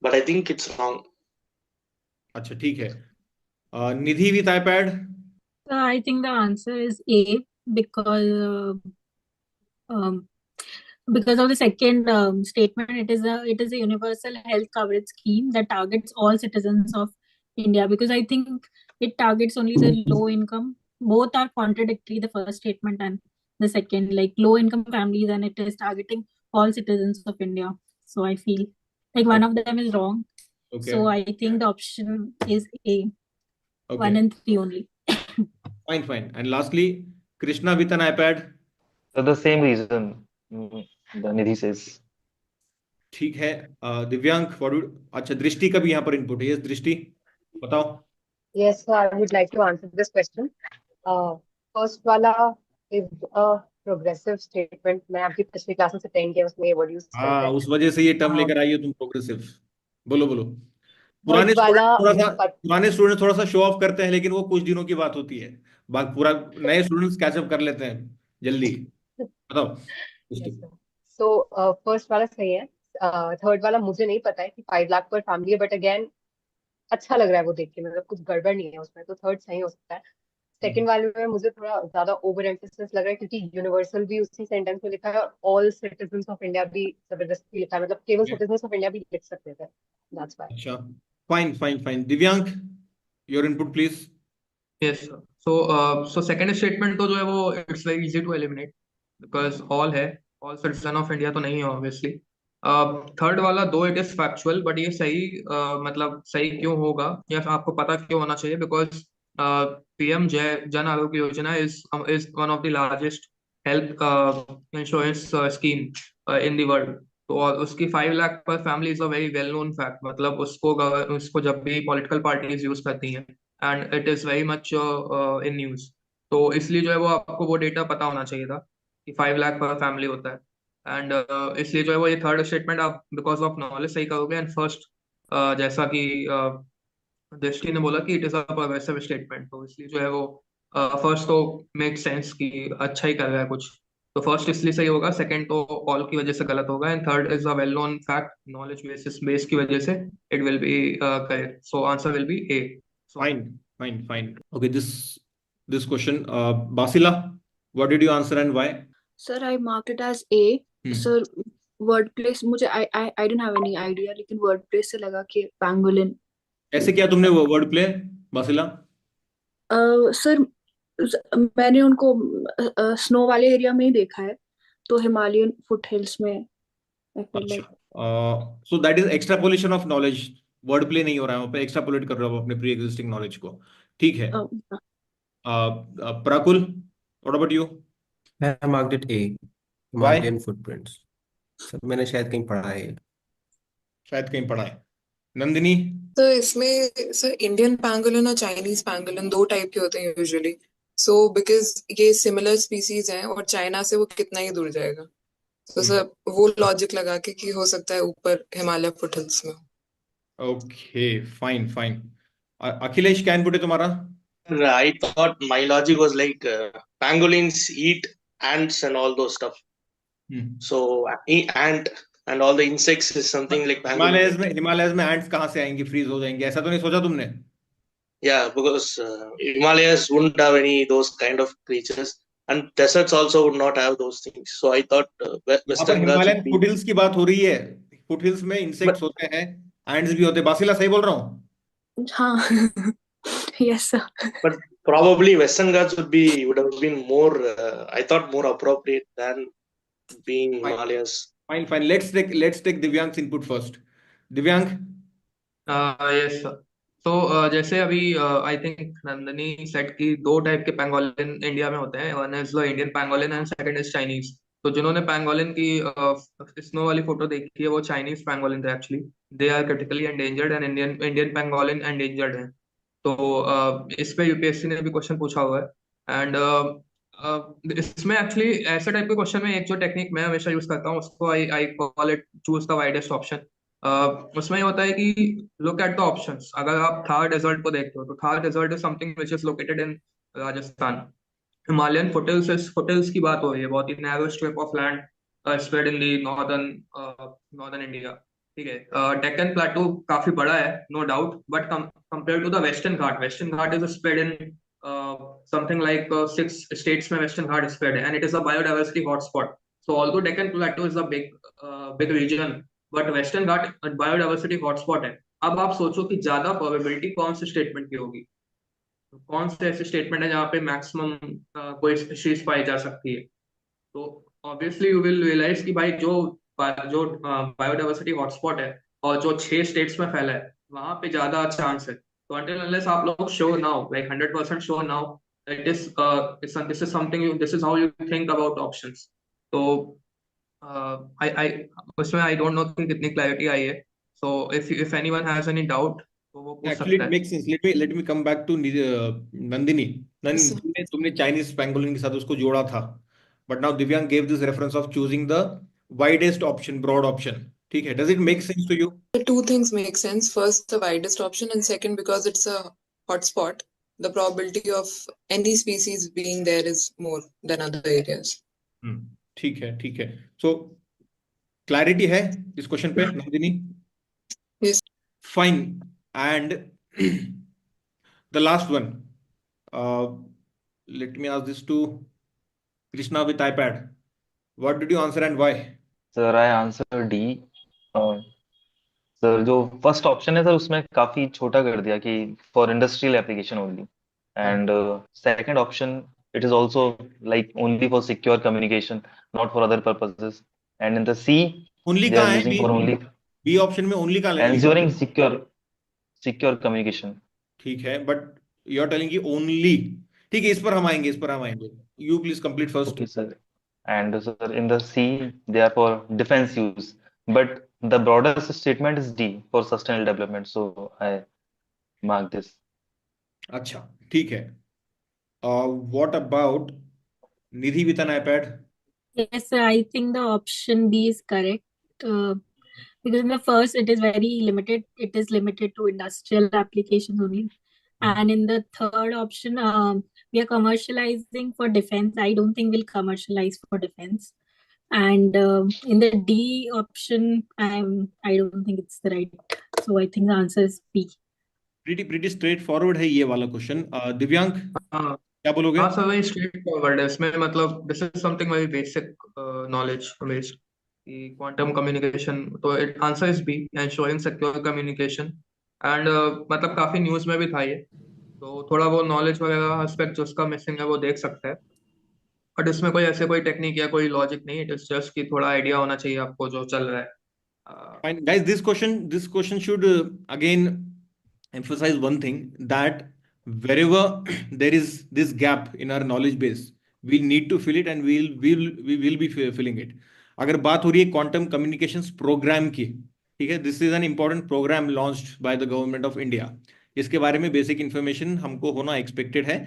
but I think it's wrong. अच्छा ठीक है। निधि with iPad? So I think the answer is A, because of the second statement. It is a universal health coverage scheme that targets all citizens of India, because I think it targets only the low income. Both are contradictory, the first statement and the second, like low income families, and it is targeting all citizens of India. So I feel like one of them is wrong. Okay. So I think the option is A, Okay. 1 and 3 only. Fine. And lastly, Krishna with an iPad? So the same reason the Nidhi says. ठीक है। दिव्यांग, अच्छा दृष्टि का भी यहाँ पर input है। यस दृष्टि, बताओ। Yes, so I would like to answer this question. First wala is a progressive statement. मैं आपकी पिछली क्लास में से 10 किया, उसमें ये word use हाँ, करते हैं। उस वजह से ये टर्म लेकर आई हो तुम, प्रोग्रेसिव। बोलो। Third वाला पुराने स्टूडेंट थोड़ा सा शो ऑफ करते हैं, लेकिन वो कुछ दिनों की बात होती है, पूरा नए स्टूडेंट्स कैचअप कर लेते हैं जल्दी। बताओ। So first वाला सही है। थर्ड वाला मुझे नहीं पता है कि 5 लाख पर फैमिली है, बट अगेन अच्छा लग रहा है वो देख के, मतलब कुछ गड़बड़ नहीं है उसमें, तो थर्ड सही हो सकता है। सेकंड वाले में मुझे थोड़ा ज्यादा ओवर एम्फेसिस लग रहा है, क्योंकि यूनिवर्सल भी उसी सेंटेंस में लिखा है और ऑल सिटीजंस ऑफ इंडिया भी जबरदस्ती लिखा है, मतलब केवल सिटीजंस ऑफ इंडिया भी लिख सकते थे, दैट्स व्हाई। अच्छा, fine. Divyang, your input please. Yes, so second statement तो जो है वो it's very easy to eliminate, because all citizen of India तो नहीं है ऑब्वियसली। थर्ड वाला दो इट इज फैक्चुअल, बट ये सही मतलब सही क्यों होगा या आपको पता क्यों होना चाहिए, because PM Jan Arogya Yojana is one of the largest health insurance scheme in the world. तो और उसकी 5 लाख पर family is a very well known fact, मतलब उसको जब भी पॉलिटिकल पार्टीज यूज करती हैं and it is very much in news. तो इसलिए जो है वो आपको वो डेटा पता होना चाहिए था कि 5 लाख पर फैमिली होता है, एंड इसलिए जो है वो ये थर्ड स्टेटमेंट आप बिकॉज ऑफ नॉलेज सही करोगे। एंड फर्स्ट जैसा कि दृष्टि ने बोला कि it is a progressive statement, तो इसलिए जो है वो फर्स्ट तो मेक सेंस कि अच्छा ही कर रहा है कुछ। तो फर्स्ट इसलिए सही होगा, सेकंड तो ऑल की वजह से गलत होगा, and third is a well known fact knowledge base की वजह से it will be correct, so answer will be A. Fine. Okay, this question, Basila, what did you answer and why? Sir, I marked it as A. Sir, wordplay मुझे I didn't have any idea, लेकिन wordplay से लगा कि pangolin. ऐसे क्या तुमने word play, बासिला? Sir मैंने उनको स्नो वाले एरिया में ही देखा है, तो हिमालयन फुट हिल्स में I feel like. So that is extrapolation of knowledge, word play नहीं हो रहा है वहाँ पे, एक्सट्रापोलेट कर रहे हो अपने प्री एग्जिस्टिंग नॉलेज को. ठीक है. Prakul, what about you? I marked it A. Himalayan footprints. Sir मैंने शायद कहीं पढ़ा है. नंदिनी? तो इसमें सर इंडियन पैंगोलिन और चाइनीज पैंगोलिन दो टाइप के होते हैं यूजुअली. सो बिकॉज ये सिमिलर स्पीसीज हैं और चाइना से वो कितना ही दूर जाएगा, तो सर वो लॉजिक लगा के कि हो सकता है ऊपर हिमालय फुटहिल्स में. Okay, fine. अखिलेश, क्या इनपुट है तुम्हारा? I thought my logic was like pangolins eat ants and all those stuff. So ant and all the insects is something like pangolin. Himalayas में ants कहाँ से आएंगी, फ्रीज हो जाएंगे, ऐसा तो नहीं सोचा तुमने? Yeah, because Himalayas wouldn't have any those kind of creatures, and deserts also would not have those things. So I thought Western Ghats Himalayan would be. Foothills की बात हो रही है, फुटहिल्स में इंसेक्ट्स होते हैं, एंड्स भी होते हैं. बासिला सही बोल रहा हूँ? हाँ. Yes sir. But probably Western Ghats would have been more. I thought more appropriate than being Himalayas. Fine. Let's take Divyang's input first. Divyang? Yes sir. तो जैसे अभी आई थिंक नंदनी सेट की दो टाइप के पैंगोलिन इंडिया में होते हैं, one is the Indian pangolin and second is Chinese. तो जिन्होंने पैंगोलिन की स्नो वाली फोटो देखी है वो चाइनीज पैंगोलिन थे actually. They are critically endangered and Indian pangolin endangered हैं. तो इस पे यूपीएससी ने भी क्वेश्चन पूछा हुआ है. एंड इसमें एक्चुअली ऐसे टाइप के क्वेश्चन में एक जो टेक्निक मैं हमेशा यूज करता हूँ उसको I call it choose the widest option. उसमें ये होता है कि लुक एट द ऑप्शंस. अगर आप थार डेजर्ट को देखते हो तो Thar desert is something which is located in Rajasthan. Himalayan foothills की बात हो रही है, बहुत ही narrow strip of land spread in the northern India. ठीक है. डेक्कन प्लेटो काफी बड़ा है no doubt, but compare to the western ghat is spread in something like 6 states में वेस्टर्न घाट स्प्रेड है, and it is a biodiversity hotspot. So although Deccan plateau is a big region, but Western Ghat biodiversity hotspot है. अब आप सोचो कि ज्यादा probability कौन से स्टेटमेंट की होगी, कौन से ऐसे स्टेटमेंट है जहाँ पे मैक्सिमम कोई स्पीशीज पाई जा सकती है. तो ऑब्वियसली यू विल रियलाइज कि भाई जो बायोडाइवर्सिटी हॉटस्पॉट है और जो 6 स्टेट्स में फैला है वहां पे ज्यादा चांस है. तो until unless आप लोग sure now like 100% sure now that this is something this is how you think about options. तो उसमें आई डोंट नो कि कितनी क्लैरिटी आई है. So if anyone has any doubt तो वो पूछ Actually, सकता it है. makes sense. Let me come back to Nandini. तुमने चाइनीज पैंगोलिन के साथ उसको जोड़ा था, but now Divyang gave this reference of choosing the widest option, broad option. ठीक है. Does it make sense to you? The two things make sense. First, the widest option, and second, because it's a hotspot, the probability of any species being there is more than other areas. ठीक है. So clarity है इस question पे, Nandini? Yes. Fine. And the last one. Let me ask this to Krishna with iPad. What did you answer and why? Sir, I answered D. Sir जो first option है sir उसमें काफी छोटा कर दिया कि for industrial application only, and second option it is also like only for secure communication, not for other purposes. And in the C, only they कहाँ are है? using for only B option में only कहाँ लगेगा? ensuring secure communication. ठीक है, but you are telling कि only. ठीक है, इस पर हम आएंगे. You please complete first. Okay, sir. And sir, in the C, they are for defense use, but the broadest statement is D for sustainable development. So I mark this. अच्छा, ठीक है. What about Nidhi with an iPad? Yes, sir, I think the option B is correct. Because in the first, it is very limited. It is limited to industrial applications only. And in the third option, we are commercializing for defense. I don't think we'll commercialize for defense. And in the D option, I don't think it's the right. So I think the answer is B. pretty straightforward है ये वाला question. दिव्यांग हाँ क्या बोलोगे? हाँ sir, वही straight forward है इसमें. मतलब this is something very basic knowledge based कि क्वांटम कम्युनिकेशन. तो it answer is B, ensuring secure communication. And मतलब काफी न्यूज में भी था ये, तो थोड़ा वो नॉलेज वगैरह एस्पेक्ट जो उसका मिसिंग है वो देख सकता है. बट इसमें कोई ऐसे कोई टेक्निक या कोई लॉजिक नहीं. इट इज जस्ट कि थोड़ा आइडिया होना चाहिए आपको जो चल रहा है. Fine, guys. This question should again emphasize one thing, that wherever there is this gap in our knowledge base, we need to fill it, and we will be filling it. अगर बात हो रही है क्वांटम कम्युनिकेशंस प्रोग्राम की, ठीक है, this is an important programme launched by the government of India. इसके बारे में बेसिक इंफॉर्मेशन हमको होना एक्सपेक्टेड है.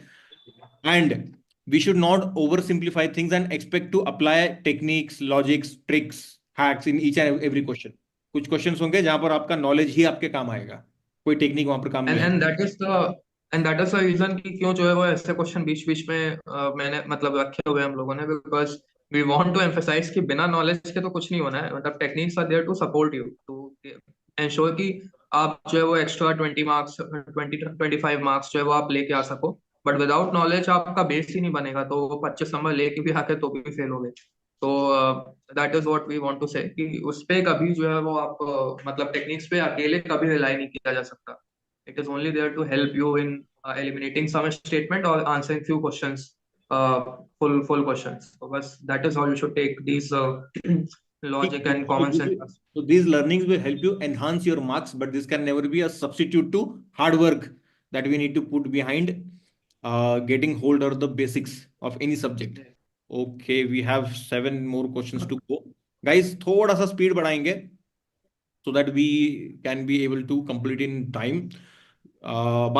And we should not oversimplify things and expect to apply techniques, logics, tricks, hacks in each and every question. कुछ questions होंगे जहां पर आपका नॉलेज ही आपके काम आएगा, कोई टेक्निक वहां पर काम नहीं एंड आएगा. दैट इज द रीजन कि क्यों जो है वो ऐसे क्वेश्चन बीच बीच में मैंने मतलब रखे हुए हम लोगों ने. Because we want to emphasise कि बिना नॉलेज के तो कुछ नहीं होना है. मतलब techniques are there to support you, to ensure कि आप जो है वो एक्स्ट्रा 25 मार्क्स जो है वो आप लेके आ सको. बट विदाउट नॉलेज आपका बेस ही नहीं बनेगा, तो वो 25 नंबर लेके भी आके तो भी फेल हो गए. तो that is what we want to say कि उस पे कभी जो है वो आप मतलब टेक्निक्स पे अकेले कभी रिलाई नहीं किया जा सकता. It is only there to help you in eliminating some statement or answering few questions, full questions. So that is how you should take these logic and common sense. So these learnings will help you enhance your marks, but this can never be a substitute to hard work that we need to put behind getting hold of the basics of any subject. Okay, we have 7 more questions to go. Guys, थोड़ा सा speed बढ़ाएंगे so that we can be able to complete in time.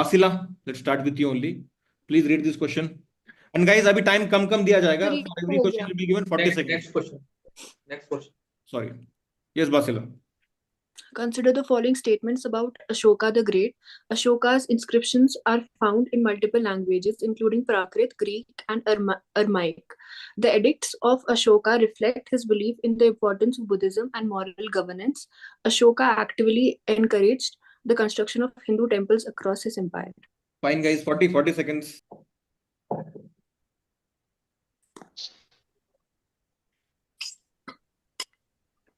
Basila, let's start with you only. Please read this question. And guys, अभी time कम दिया जाएगा. For every question will be given 40 seconds. Next question. Sorry. Yes, Basila. Consider the following statements about Ashoka the Great. Ashoka's inscriptions are found in multiple languages, including Prakrit, Greek, and Aramaic. The edicts of Ashoka reflect his belief in the importance of Buddhism and moral governance. Ashoka actively encouraged the construction of Hindu temples across his empire. Fine, guys. 40 seconds.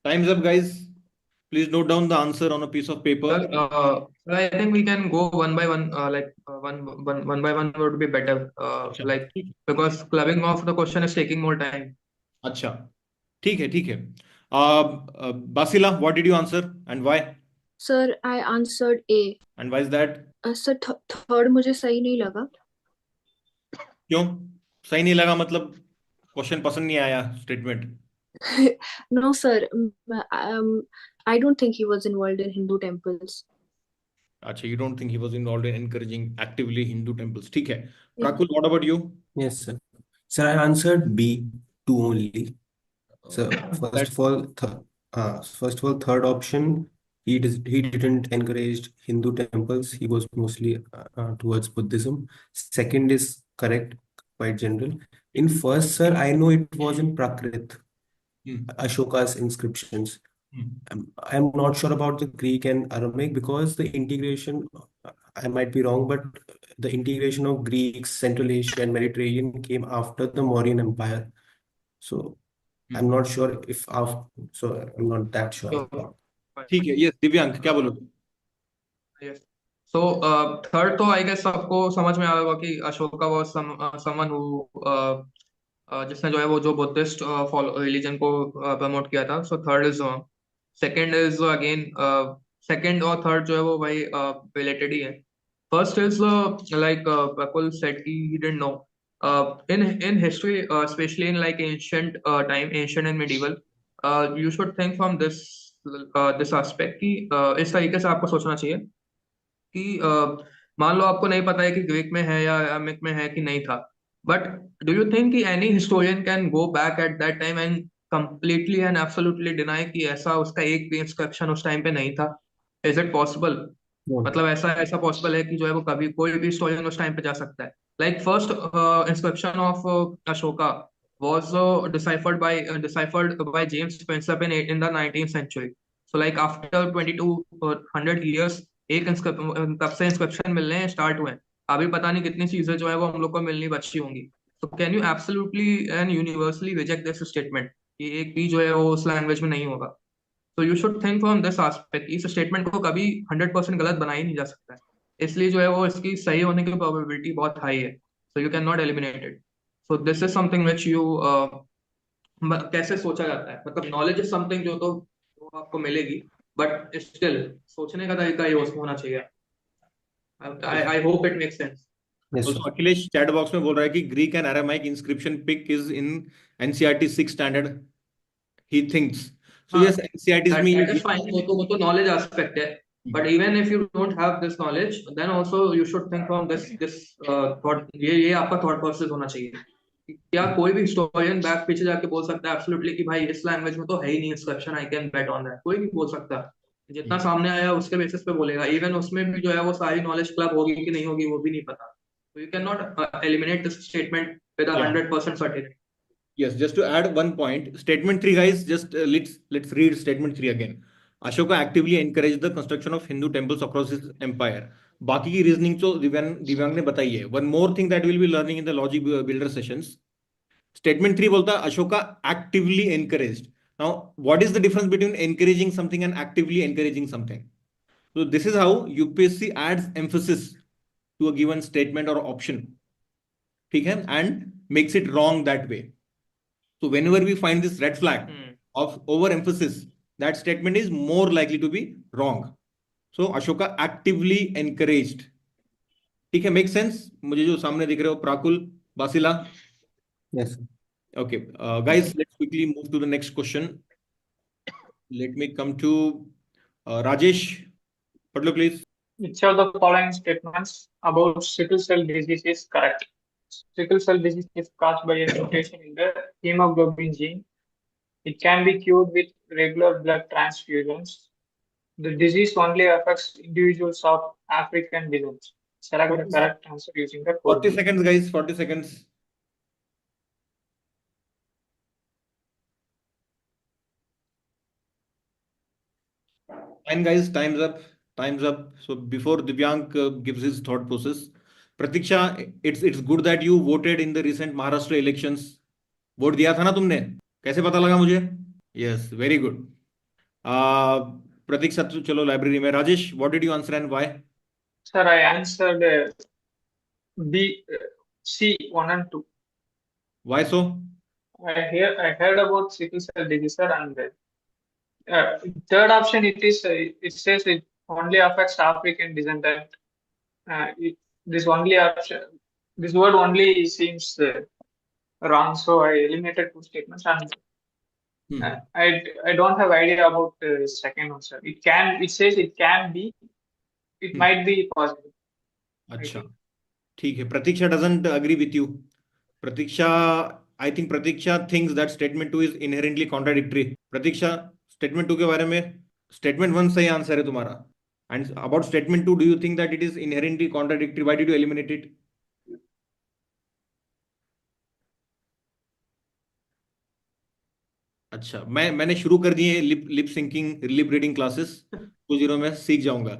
Time's up, guys. Please note down the answer on a piece of paper. I think we can go one by one. One by one would be better. Like because clubbing off the question is taking more time. अच्छा, ठीक है. Basila, what did you answer and why? Sir, I answered A. And why is that? Sir, third मुझे सही नहीं लगा. क्यों सही नहीं लगा? मतलब क्वेश्चन पसंद नहीं आया, statement? No, sir. I don't think he was involved in Hindu temples. अच्छा, you don't think he was involved in encouraging actively Hindu temples. ठीक है. Prakul, what about you? Yes, sir. Sir, I answered B, 2 only. So first of all, third option, he didn't encourage Hindu temples. He was mostly towards Buddhism. Second is correct, quite general. In first, sir, I know it was in Prakrit, Ashoka's inscriptions. I'm not sure about the Greek and Aramaic because the integration, I might be wrong, but the integration of Greeks, Central Asia, and Mediterranean came after the Mauryan Empire. So I'm not sure if so I'm not that sure. ठीक है. Yes, दिव्यांग क्या बोलोगे? Yes. So third तो I guess सबको समझ में आएगा कि अशोका was someone who जिसने जो है वो जो बुद्धिस्ट रिलीजन को प्रमोट किया था. So third is wrong. Second is again second और third जो है वो भाई related ही है. First is like Prakul said he didn't know. In history, especially in like ancient time, ancient and medieval, you should think from this aspect कि इस तरीके से आपको सोचना चाहिए कि मान लो आपको नहीं पता है कि ग्रीक में है या अरामिक में है कि नहीं था. बट डू यू थिंक कि any historian can go back at that time and completely and absolutely deny कि ऐसा उसका एक भी इंस्क्रिप्शन उस टाइम पे नहीं था? Is it possible? मतलब ऐसा ऐसा पॉसिबल है कि जो है वो कभी कोई भी हिस्टोरियन उस टाइम पे जा सकता है. Like first inscription of Ashoka was deciphered by James Spencer in the 19th century. So like after 2200 years एक तब से इंस्क्रिप्शन मिलने स्टार्ट हुए. अभी पता नहीं कितनी चीजें जो है वो हम लोग को मिलनी बची होंगी. तो can you absolutely and universally reject this statement कि एक भी जो है वो उस लैंग्वेज में नहीं होगा. तो you should think from this aspect. इस स्टेटमेंट को कभी 100% गलत बनाया ही नहीं जा सकता है. इसलिए जो है वो इसकी सही होने की प्रोबेबिलिटी बहुत हाई है. So you can not eliminate it. So this is something which you कैसे सोचा जाता है. मतलब नॉलेज इज समथिंग जो तो वो आपको मिलेगी, बट स्टिल सोचने का तरीका ये होना चाहिए. I hope it makes sense. Yes, Also, sir. Akhilesh chat box में बोल रहा है कि Greek and Aramaic inscription pic is in NCERT 6 standard ही थिंक्स. सो यस, एनसीईआरटीज में That is fine. वो तो knowledge aspect है. But even if you don't have this knowledge, then also you should think from this thought. ये आपका thought process होना चाहिए. क्या कोई भी historian बैक पीछे जाके बोल सकता है absolutely कि भाई इस language में तो है ही नहीं inscription, I can bet on that. कोई भी बोल सकता है. जितना सामने आया उसके बेसिस पे बोलेगा. Even उसमें भी जो है वो सारी knowledge club होगी कि नहीं होगी वो भी नहीं पता. So you cannot eliminate this statement with a 100% certainty. Yes, just to add one point, statement 3, guys, just let's read statement 3 again. Ashoka actively encouraged the construction of Hindu temples across his empire. बाकी की reasoning तो दिव्यांग ने बताई है. One more thing that we'll be learning in the logic builder sessions. Statement 3 बोलता है Ashoka actively encouraged. Now, what is the difference between encouraging something and actively encouraging something? So this is how UPSC adds emphasis to a given statement or option. ठीक है? And makes it wrong that way. So whenever we find this red flag of overemphasis, that statement is more likely to be wrong. So Ashoka actively encouraged. ठीक है, make sense? मुझे जो सामने दिख रहे हो प्राकुल, बासिला. Yes, sir. Okay, guys, let's quickly move to the next question. Let me come to Rajesh. पढ़ लो please. Which of the following statements about sickle cell disease is correct? Sickle cell disease is caused by a mutation in the hemoglobin gene. It can be cured with regular blood transfusions. The disease only affects individuals of African descent. Select the correct answer using the 40 seconds, guys. 40 seconds. Fine, guys. Time's up. Time's up. So before Divyank gives his thought process, Pratiksha, it's good that you voted in the recent Maharashtra elections. Vote दिया था ना तुमने? कैसे पता लगा मुझे? Yes, very good. Pratiksha, चलो library में. Rajesh, what did you answer and why? Sir, I answered B, C 1 and 2. Why so? I heard about sickle cell disease, sir, and third option it says it only affects African descendant. This word only seems wrong, so I eliminated 2 statements, and I don't have idea about the second one, sir. It says it can be, it might be possible. अच्छा, ठीक है. Pratiksha doesn't agree with you. I think Pratiksha thinks that statement 2 is inherently contradictory. Pratiksha, statement 2 के बारे में, statement 1 सही answer है तुम्हारा. And about statement 2, do you think that it is inherently contradictory? Why did you eliminate it? अच्छा, मैंने शुरू कर दिए lip syncing lip reading classes 2.0 में सीख जाऊंगा.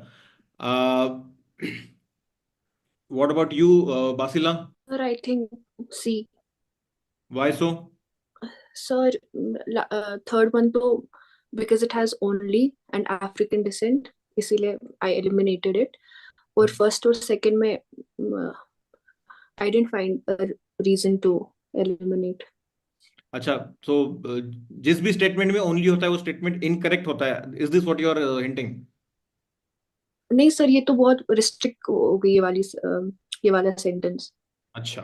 What about you, Basila? Sir, I think C. Why so? Sir, third one तो because it has only an African descent, इसीलिए I eliminated it. और first और second में I didn't find a reason to eliminate. अच्छा, so जिस भी statement में only होता है वो स्टेटमेंट इनकरेक्ट होता है. Is this what you are hinting? नहीं सर, ये तो बहुत रिस्ट्रिक्ट हो गई ये वाला सेंटेंस. अच्छा,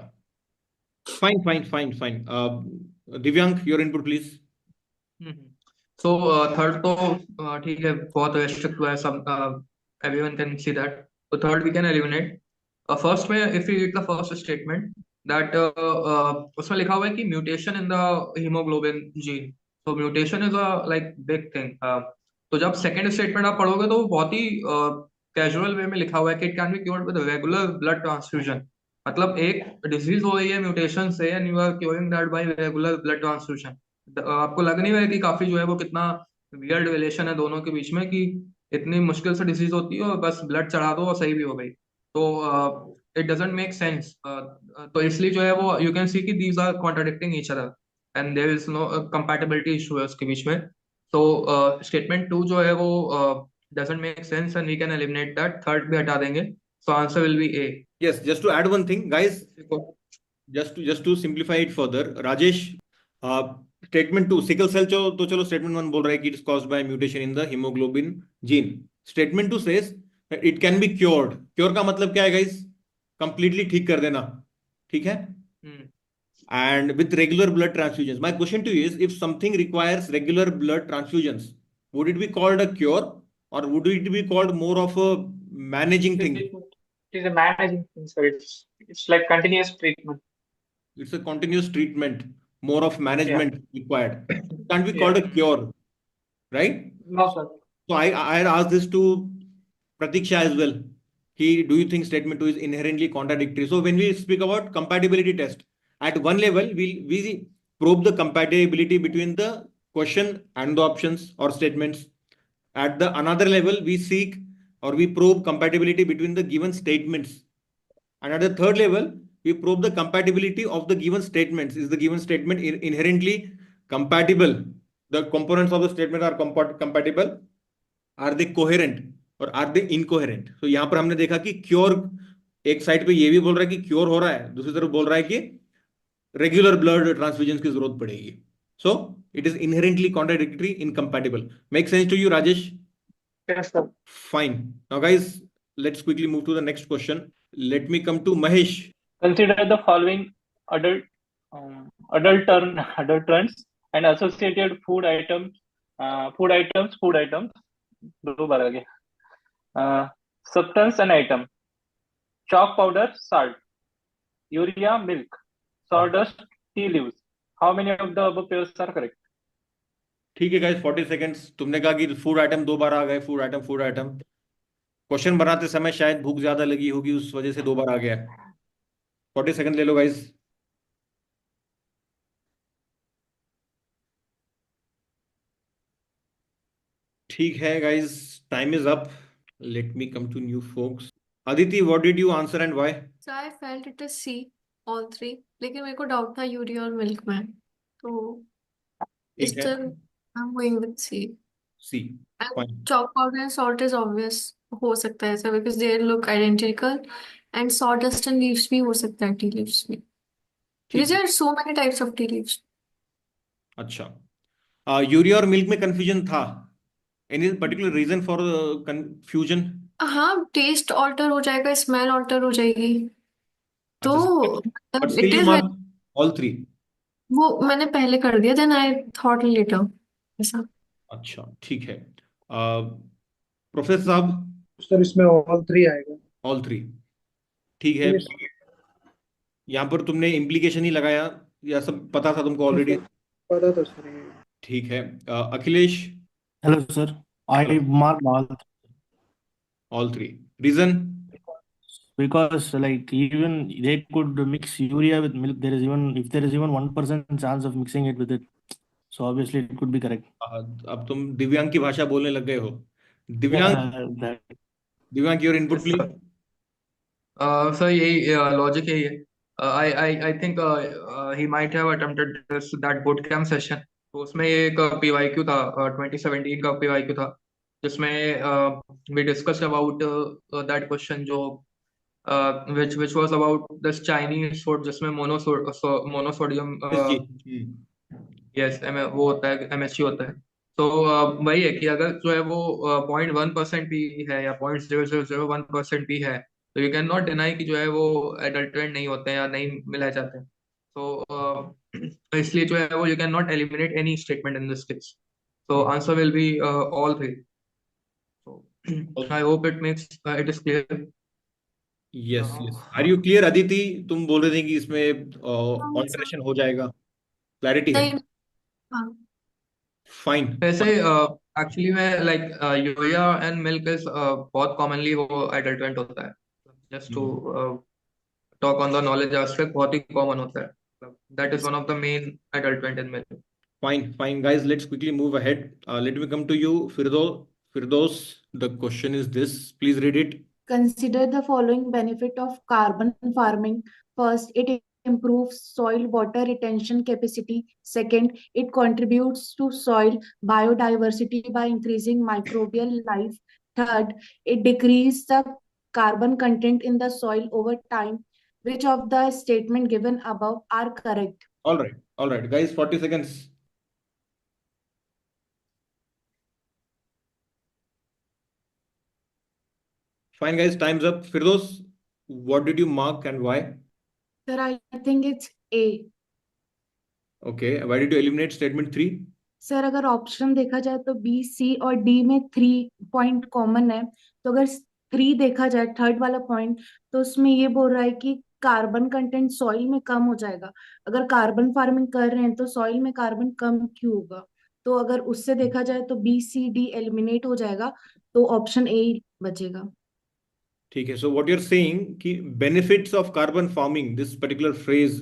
fine. Divyank, your input please. So third तो ठीक है, बहुत restrict हुआ है. सब everyone can see that. So third we can eliminate. First में if you read the first statement that उसमें लिखा हुआ है कि mutation in the hemoglobin gene. So mutation is a like big thing. तो जब second statement आप पढ़ोगे तो वो बहुत ही कैजुअल वे में लिखा हुआ है कि it can be cured with regular blood transfusion, मतलब एक डिजीज हो गई है म्यूटेशन से and you are curing that by regular blood transfusion. आपको लग नहीं रहा है कि काफी जो है वो कितना वियर्ड रिलेशन है दोनों के बीच में, कि इतनी मुश्किल से डिजीज होती है और बस ब्लड चढ़ा दो और सही भी हो गई। तो इट डजंट मेक सेंस। तो इसलिए जो है वो यू कैन सी कि these are contradicting each other and there is no compatibility issue है उसके बीच में। तो स्टेटमेंट 2 जो है वो doesn't make sense and we can eliminate that, third भी हटा देंगे, so answer will be A. Yes, just to add one thing, guys, just to simplify it further, Rajesh, statement 2 sickle cell तो चलो statement 1 बोल रहा है कि it is caused by mutation in the hemoglobin gene. Statement 2 says that it can be cured. Cure का मतलब क्या है guys? Completely ठीक कर देना, ठीक है? And with regular blood transfusions. My question to you is, if something requires regular blood transfusions, would it be called a cure or would it be called more of a managing thing? It is a managing thing, sir. It's like continuous treatment. It's a continuous treatment, more of management required. It can't be called a cure, right? No, sir. So I had asked this to Pratiksha as well. Do you think statement 2 is inherently contradictory? So when we speak about compatibility test, at one level, we probe the compatibility between the question and the options or statements. At the another level, we seek or we probe compatibility between the given statements. And at the third level, we probe the compatibility of the given statements. Is the given statement inherently compatible? The components of the statement are compatible. Are they coherent or are they incoherent? So यहाँ पर हमने देखा कि cure एक side पे ये भी बोल रहा है कि क्योर हो रहा है, दूसरी तरफ बोल रहा है कि रेगुलर ब्लड ट्रांसफ्यूजन की जरूरत पड़ेगी. So it is inherently contradictory, incompatible. Make sense to you, Rajesh? Yes, sir. Fine. Now, guys, let's quickly move to the next question. Let me come to Mahesh. Consider the following adulterants and associated food items. दो बार आ गया. Substance and item: chalk powder, salt, urea, milk, sawdust, tea leaves. How many of the above pairs are correct? ठीक है guys, 40 seconds. तुमने कहा कि food item 2 बार आ गए. Food item question बनाते समय शायद भूख ज्यादा लगी होगी, उस वजह से 2 बार आ गया. 40 सेकंड ले लो गाइस. ठीक है guys, time is up. Let me come to new folks. Aditi, what did you answer and why? So I felt it is C, all three. लेकिन मेरे को डाउट था यूरिया और मिल्क में, तो ठीक है, still I'm going with C. C. And fine. chalk powder and salt is obvious, हो सकता है ऐसा because they look identical, and sawdust and leaves भी हो सकता है tea leaves में, because there are so many types of tea leaves. अच्छा, यूरिया और मिल्क में कंफ्यूजन था. Any particular reason for confusion? हाँ, टेस्ट ऑल्टर हो जाएगा, स्मेल ऑल्टर हो जाएगी, तो but it still you is mark all 3. वो मैंने पहले कर दिया, देन आई थॉट लेटर ऐसा. अच्छा, ठीक है. प्रोफेसर साहब? सर इसमें ऑल 3 आएगा. ऑल 3, ठीक है. यहाँ पर तुमने इम्प्लीकेशन ही लगाया या सब पता था तुमको ऑलरेडी? पता था सर. ठीक है. Akhilesh? Hello, sir. I marked all 3. Reason? Because like even they could mix urea with milk. If there is even 1% chance of mixing it with it, so obviously it could be correct. अब तुम दिव्यांग की भाषा बोलने लग गए हो. दिव्यांग योर इनपुट प्लीज. सर यही लॉजिक यही है. I think he might have attempted that boot camp session. तो उसमें एक PYQ था, 2017 का PYQ था, जिसमें we discussed about that question जो which was about this Chinese food जिसमें monosodium yes वो होता है, MSG होता है. तो वही है कि अगर जो है वो 0.1% भी है या 0.0001% भी है, तो यू कैन नॉट डिनाई कि जो है वो एडल्ट्रेंट नहीं होते हैं या नहीं मिलाए जाते हैं. तो इसलिए जो है वो you can not eliminate any statement in this case. So answer will be all 3. So I hope it is clear. Yes. Are you clear, Aditi? तुम बोल रहे थे कि इसमें ऑल्टरेशन हो जाएगा. क्लैरिटी है? नहीं. हाँ. फाइन. वैसे एक्चुअली में like urea and milk is बहुत कॉमनली वो एडल्ट्रेंट होता है, just to talk on the knowledge aspect, बहुत ही कॉमन होता है, that is one of the main adulterant in milk. Fine, guys. Let's quickly move ahead. Let me come to you, Firdaus. The question is this. Please read it. Consider the following benefit of carbon farming. First, it improves soil water retention capacity. Second, it contributes to soil biodiversity by increasing microbial life. Third, it decreases the carbon content in the soil over time. Which of the statement given above are correct? All right, guys. 40 seconds. Fine, guys. Time's up. Firdaus, what did you mark and why? Sir, I think it's A. Okay. Why did you eliminate statement 3? Sir अगर option देखा जाए तो B, सी और D में 3 point common है, तो अगर 3 देखा जाए थर्ड वाला पॉइंट, तो उसमें ये बोल रहा है कि कार्बन कंटेंट सॉइल में कम हो जाएगा. अगर कार्बन फार्मिंग कर रहे हैं तो सॉइल में कार्बन कम क्यों होगा? तो अगर उससे देखा जाए तो बी, सी, डी एलिमिनेट हो जाएगा, तो ऑप्शन ए बचेगा. ठीक है. So what you're saying कि benefits of carbon farming, this particular phrase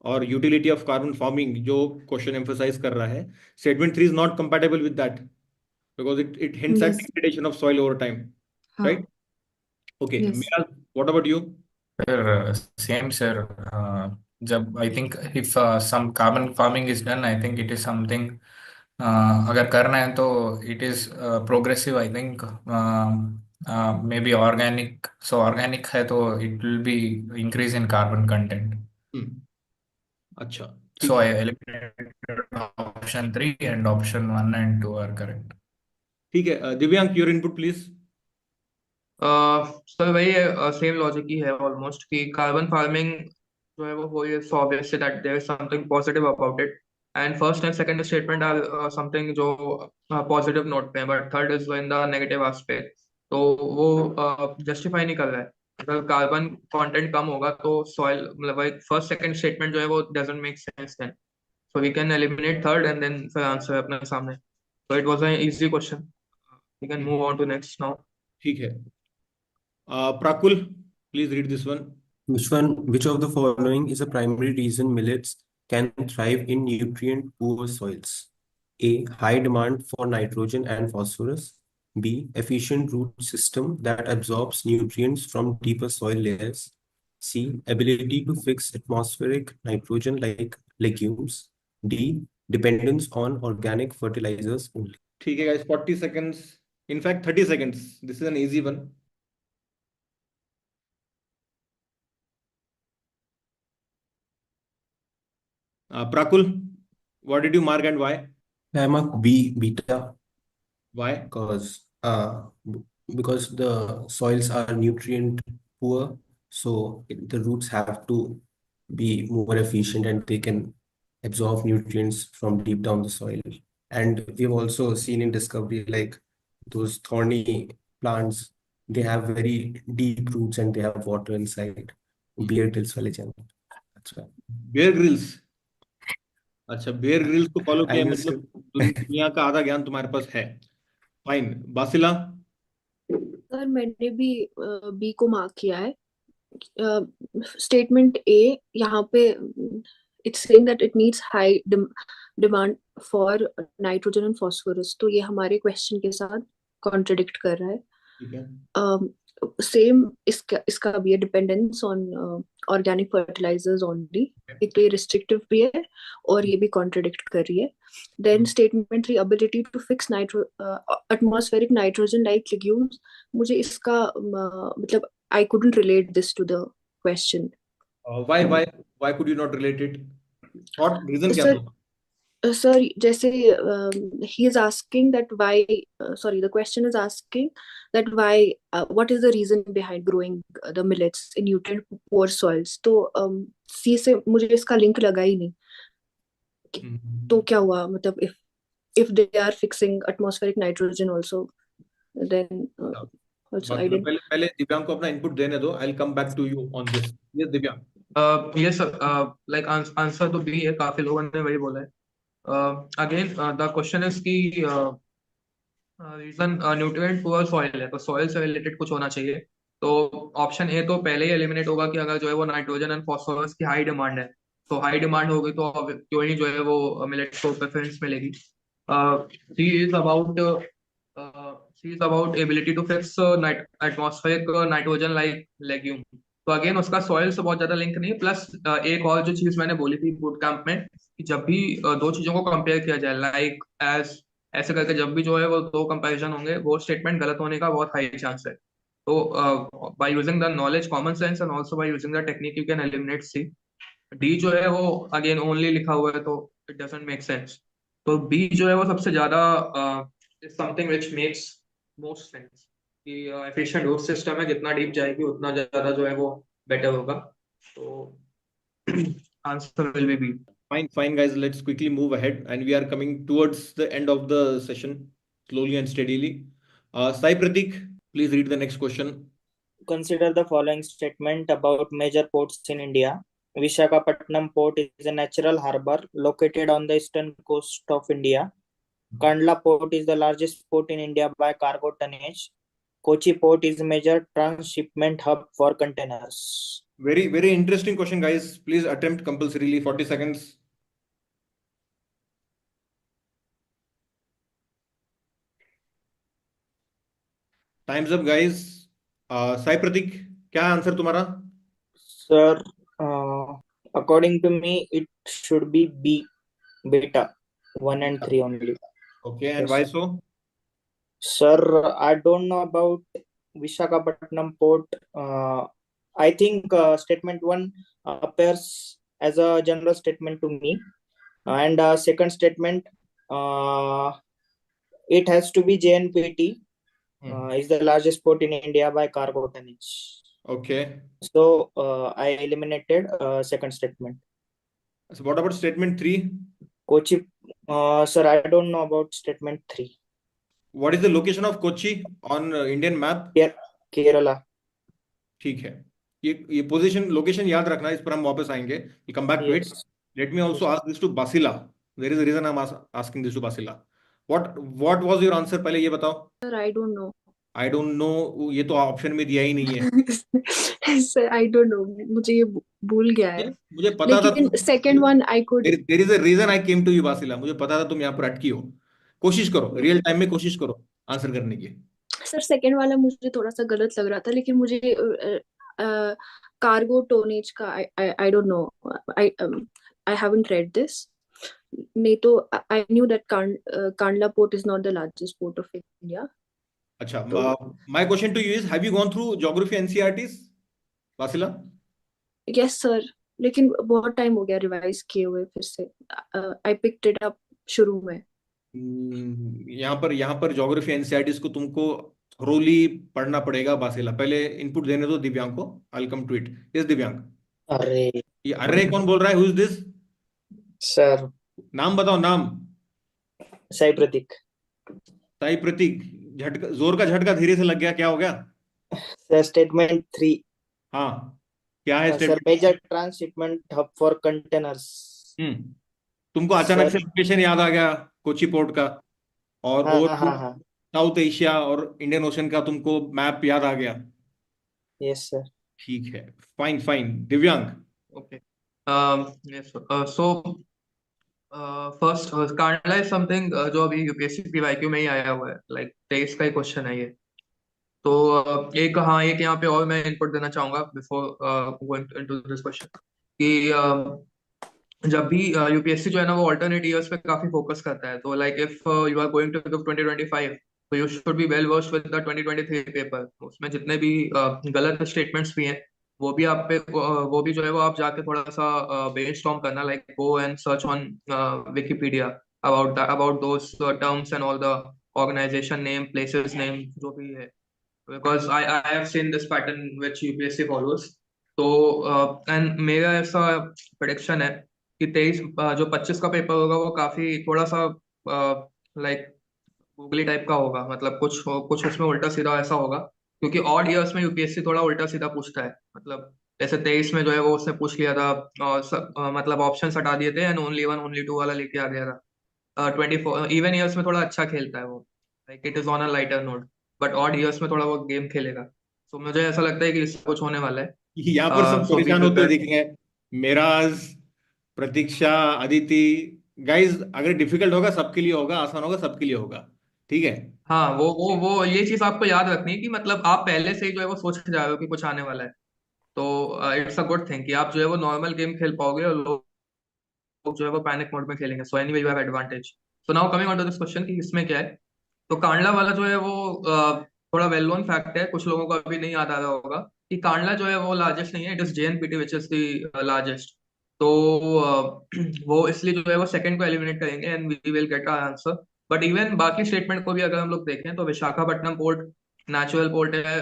और utility of carbon farming जो question emphasize कर रहा है, statement 3 is not compatible with that because it hints at Yes. degradation of soil over time, हाँ. right? Okay. Yes. Miraj, what about you? Sir, same, sir. I think if some carbon farming is done, I think it is something. अगर करना है तो it is progressive. I think maybe organic. So organic है तो it will be increase in carbon content. अच्छा. So I eliminated option 3 and option 1 and 2 are correct. ठीक है. Divyank, your input please. Sir वही सेम लॉजिक ही है almost कि carbon farming जो है वो ये so obvious that there is something positive about it, and first and second statement are something जो पॉजिटिव नोट पे है, but third is in the negative aspect, तो वो जस्टिफाई नहीं कर रहा है. अगर कार्बन कंटेंट कम होगा तो सॉइल मतलब फर्स्ट सेकंड स्टेटमेंट जो है वो doesn't make sense then, so we can eliminate third and then फिर आंसर अपने सामने. So it was an easy question, we can move on to next now. ठीक है. Prakul, please read this one. Which of the following is a primary reason millets can thrive in nutrient-poor soils? A. High demand for nitrogen and phosphorus. B. Efficient root system that absorbs nutrients from deeper soil layers. C. Ability to fix atmospheric nitrogen like legumes. D. Dependence on organic fertilizers only. ठीक है guys, 40 seconds. In fact, 30 seconds. This is an easy one. Prakul, what did you mark and why? I mark B, beta. Why? Because the soils are nutrient poor, so the roots have to be more efficient and they can absorb nutrients from deep down the soil. And we've also seen in Discovery, like those thorny plants, they have very deep roots and they have water inside. Bear Grylls वाले channel. That's why. Bear Grylls. अच्छा, Bear Grylls को follow किया I used मतलब दुनिया का आधा ज्ञान तुम्हारे पास है. फाइन. बासिला. सर मैंने भी बी को मार्क किया है. स्टेटमेंट ए यहाँ पे it's saying that it needs high demand for nitrogen and phosphorus, तो ये हमारे क्वेश्चन के साथ कॉन्ट्रडिक्ट कर रहा है. ठीक है. सेम इसका भी है, dependence on organic fertilisers only. एक तो ये रिस्ट्रिक्टिव भी है और ये भी कॉन्ट्रडिक्ट कर रही है. Then statement 3, ability to fix atmospheric nitrogen like legumes, मुझे इसका मतलब I couldn't relate this to the question. Why could you not relate it? What reason क्या था? Sir, जैसे he is asking that why, the question is asking that why, what is the reason behind growing the millets in nutrient poor soils? तो C से मुझे इसका link लगा ही नहीं. तो क्या हुआ मतलब if they are fixing atmospheric nitrogen also, then also I didn't. पहले दिव्यांग को अपना इनपुट देने दो. I'll come back to you on this. Yes, दिव्यांग. Yes, like आंसर तो बी है, काफी लोगों ने वही बोला है. Again, the question is कि रीजन न्यूट्रिएंट पुअर सॉइल है, तो सॉइल से रिलेटेड कुछ होना चाहिए। तो ऑप्शन ए तो पहले ही एलिमिनेट होगा कि अगर जो है वो नाइट्रोजन एंड फास्फोरस की हाई डिमांड है, तो हाई डिमांड होगी तो क्यों ही जो है वो मिलेट को प्रेफरेंस मिलेगी। C is about C is about ability to fix atmospheric nitrogen like legume. तो अगेन उसका सॉइल से बहुत ज्यादा लिंक नहीं, प्लस एक और जो चीज मैंने बोली थी बूट कैंप में कि जब भी दो चीजों को कंपेयर किया जाए लाइक एज ऐसे करके, जब भी जो है वो दो कंपैरिजन होंगे वो स्टेटमेंट गलत होने का बहुत हाई चांस है। तो by using the knowledge common sense and also by using the technique you can eliminate C. D जो है वो अगेन ओनली लिखा हुआ है तो इट डजंट मेक सेंस। तो बी जो है वो सबसे ज्यादा is something which makes most sense कि एफिशिएंट रूट सिस्टम है, जितना डीप जाएगी उतना ज्यादा जो है वो बेटर होगा। तो answer will be B. Fine, guys. Let's quickly move ahead, and we are coming towards the end of the session, slowly and steadily. Sai Pratik, please read the next question. Consider the following statement about major ports in India. Visakhapatnam port is a natural harbor located on the eastern coast of India. Kandla port is the largest port in India by cargo tonnage. Kochi port is a major transshipment hub for containers. Very, very interesting question, guys. Please attempt compulsorily 40 seconds. Time's up, guys. Sai Pratik, क्या answer तुम्हारा? Sir, according to me, it should be B, beta, 1 and 3 only. Okay, and Yes, why sir. so? Sir, I don't know about Visakhapatnam port. I think statement 1 appears as a general statement to me, and second statement, it has to be JNPT. Is the largest port in India by cargo tonnage. Okay. So I eliminated second statement. So what about statement 3? Kochi, sir, I don't know about statement 3. What is the location of Kochi on Indian map? Kerala. ठीक है, ये position location याद रखना, इस पर हम वापस आएंगे. We'll come back to it. Yes. Let me also ask this to Basila. There is a reason I'm asking this to Basila. What was your answer? पहले ये बताओ. Sir, I don't know. I don't know, ये तो option में दिया ही नहीं है. Sir, I don't know. मुझे ये भूल गया है. मुझे पता था लेकिन second one I could. There is a reason I came to you, Basila. मुझे पता था तुम यहाँ पर अटकी हो. कोशिश करो, रियल टाइम में कोशिश करो आंसर करने की. सर सेकंड वाला मुझे थोड़ा सा गलत लग रहा था, लेकिन मुझे कार्गो टोनेज का I don't know. I haven't read this. नहीं तो I knew that Kandla port is not the largest port of India. अच्छा, my question to you is, have you gone through geography NCERTs, Basila? Yes sir, लेकिन बहुत time हो गया revise किए हुए फिर से. आई पिक्ड इट अप शुरू में. यहाँ पर ज्योग्राफी एनसीईआरटीज को तुमको थोरोली पढ़ना पड़ेगा बासिला. पहले इनपुट देने दो दिव्यांग को. I will come to it. Yes Divyang. अरे ये अरे कौन बोल रहा है? Who is this? सर, नाम बताओ, नाम. साई प्रतीक. साई प्रतीक. झटका, जोर का झटका धीरे से लग गया, क्या हो गया? Sir statement 3. हाँ, क्या है sir statement? Major transshipment hub for containers. तुमको अचानक से सर लोकेशन याद आ गया कोची पोर्ट का, और हाँ ओवरव्यू हाँ हाँ. साउथ एशिया और इंडियन ओशन का तुमको मैप याद आ गया. Yes sir. ठीक है, फाइन फाइन. दिव्यांग. Okay. Yes. So first, Kandla is something जो अभी यूपीएससी पीवाईक्यू में ही आया हुआ है, लाइक 23 का ही क्वेश्चन है ये. तो एक हाँ, एक यहाँ पे और मैं इनपुट देना चाहूंगा before going into this question कि जब भी यूपीएससी जो है ना वो अल्टरनेट ईयर्स पे काफी फोकस करता है. तो like if you are going to give 2025, तो you should be well versed with the 2023 paper. उसमें जितने भी गलत स्टेटमेंट्स भी हैं वो भी आप पे वो भी जो है वो आप जाके थोड़ा सा ब्रेनस्टॉर्म करना, like go and search on Wikipedia about those terms and all the organisation name, places name जो भी है, because I have seen this pattern which UPSC follows. तो एंड मेरा ऐसा प्रेडिक्शन है कि 23 जो 25 का पेपर होगा वो काफी थोड़ा सा लाइक गूगली टाइप का होगा. मतलब कुछ उसमें उल्टा सीधा ऐसा होगा, क्योंकि ऑड ईयर्स में यूपीएससी थोड़ा उल्टा सीधा पूछता है. मतलब जैसे 23 में जो है वो उसने पूछ लिया था और मतलब ऑप्शन हटा दिए थे एंड ओनली 1 ओनली 2 वाला लेके आ गया था. 24 इवन ईयर्स में थोड़ा अच्छा खेलता है वो. Like it is on a lighter note, but odd years में थोड़ा वो गेम खेलेगा। सो मुझे ऐसा लगता है कि इससे कुछ होने वाला है। यहाँ पर सब सो बी परेशान होते हैं प्रिपेयर्ड। देखेंगे, मेराज, प्रतीक्षा, अदिति। गाइज अगर डिफिकल्ट होगा सबके लिए होगा, आसान होगा सबके लिए होगा, ठीक है। हाँ, वो ये चीज आपको याद रखनी है कि मतलब आप पहले से ही जो है वो सोच के जा रहे हो कि कुछ आने वाला है। तो इट्स अ गुड थिंग कि आप जो है वो नॉर्मल गेम खेल पाओगे और लोग जो है वो पैनिक मोड में खेलेंगे। So anyway you have advantage. So now coming on to this question कि इसमें क्या है। तो कांडला वाला जो है वो थोड़ा वेल नोन फैक्ट है, कुछ लोगों को अभी नहीं याद आ रहा होगा कि कांडला जो है वो लार्जेस्ट नहीं है, it is JNPT which is the largest. तो वो इसलिए जो है वो सेकंड को एलिमिनेट करेंगे and we will get our answer. But even बाकी स्टेटमेंट को भी अगर हम लोग देखें तो विशाखापट्टनम पोर्ट नेचुरल पोर्ट है,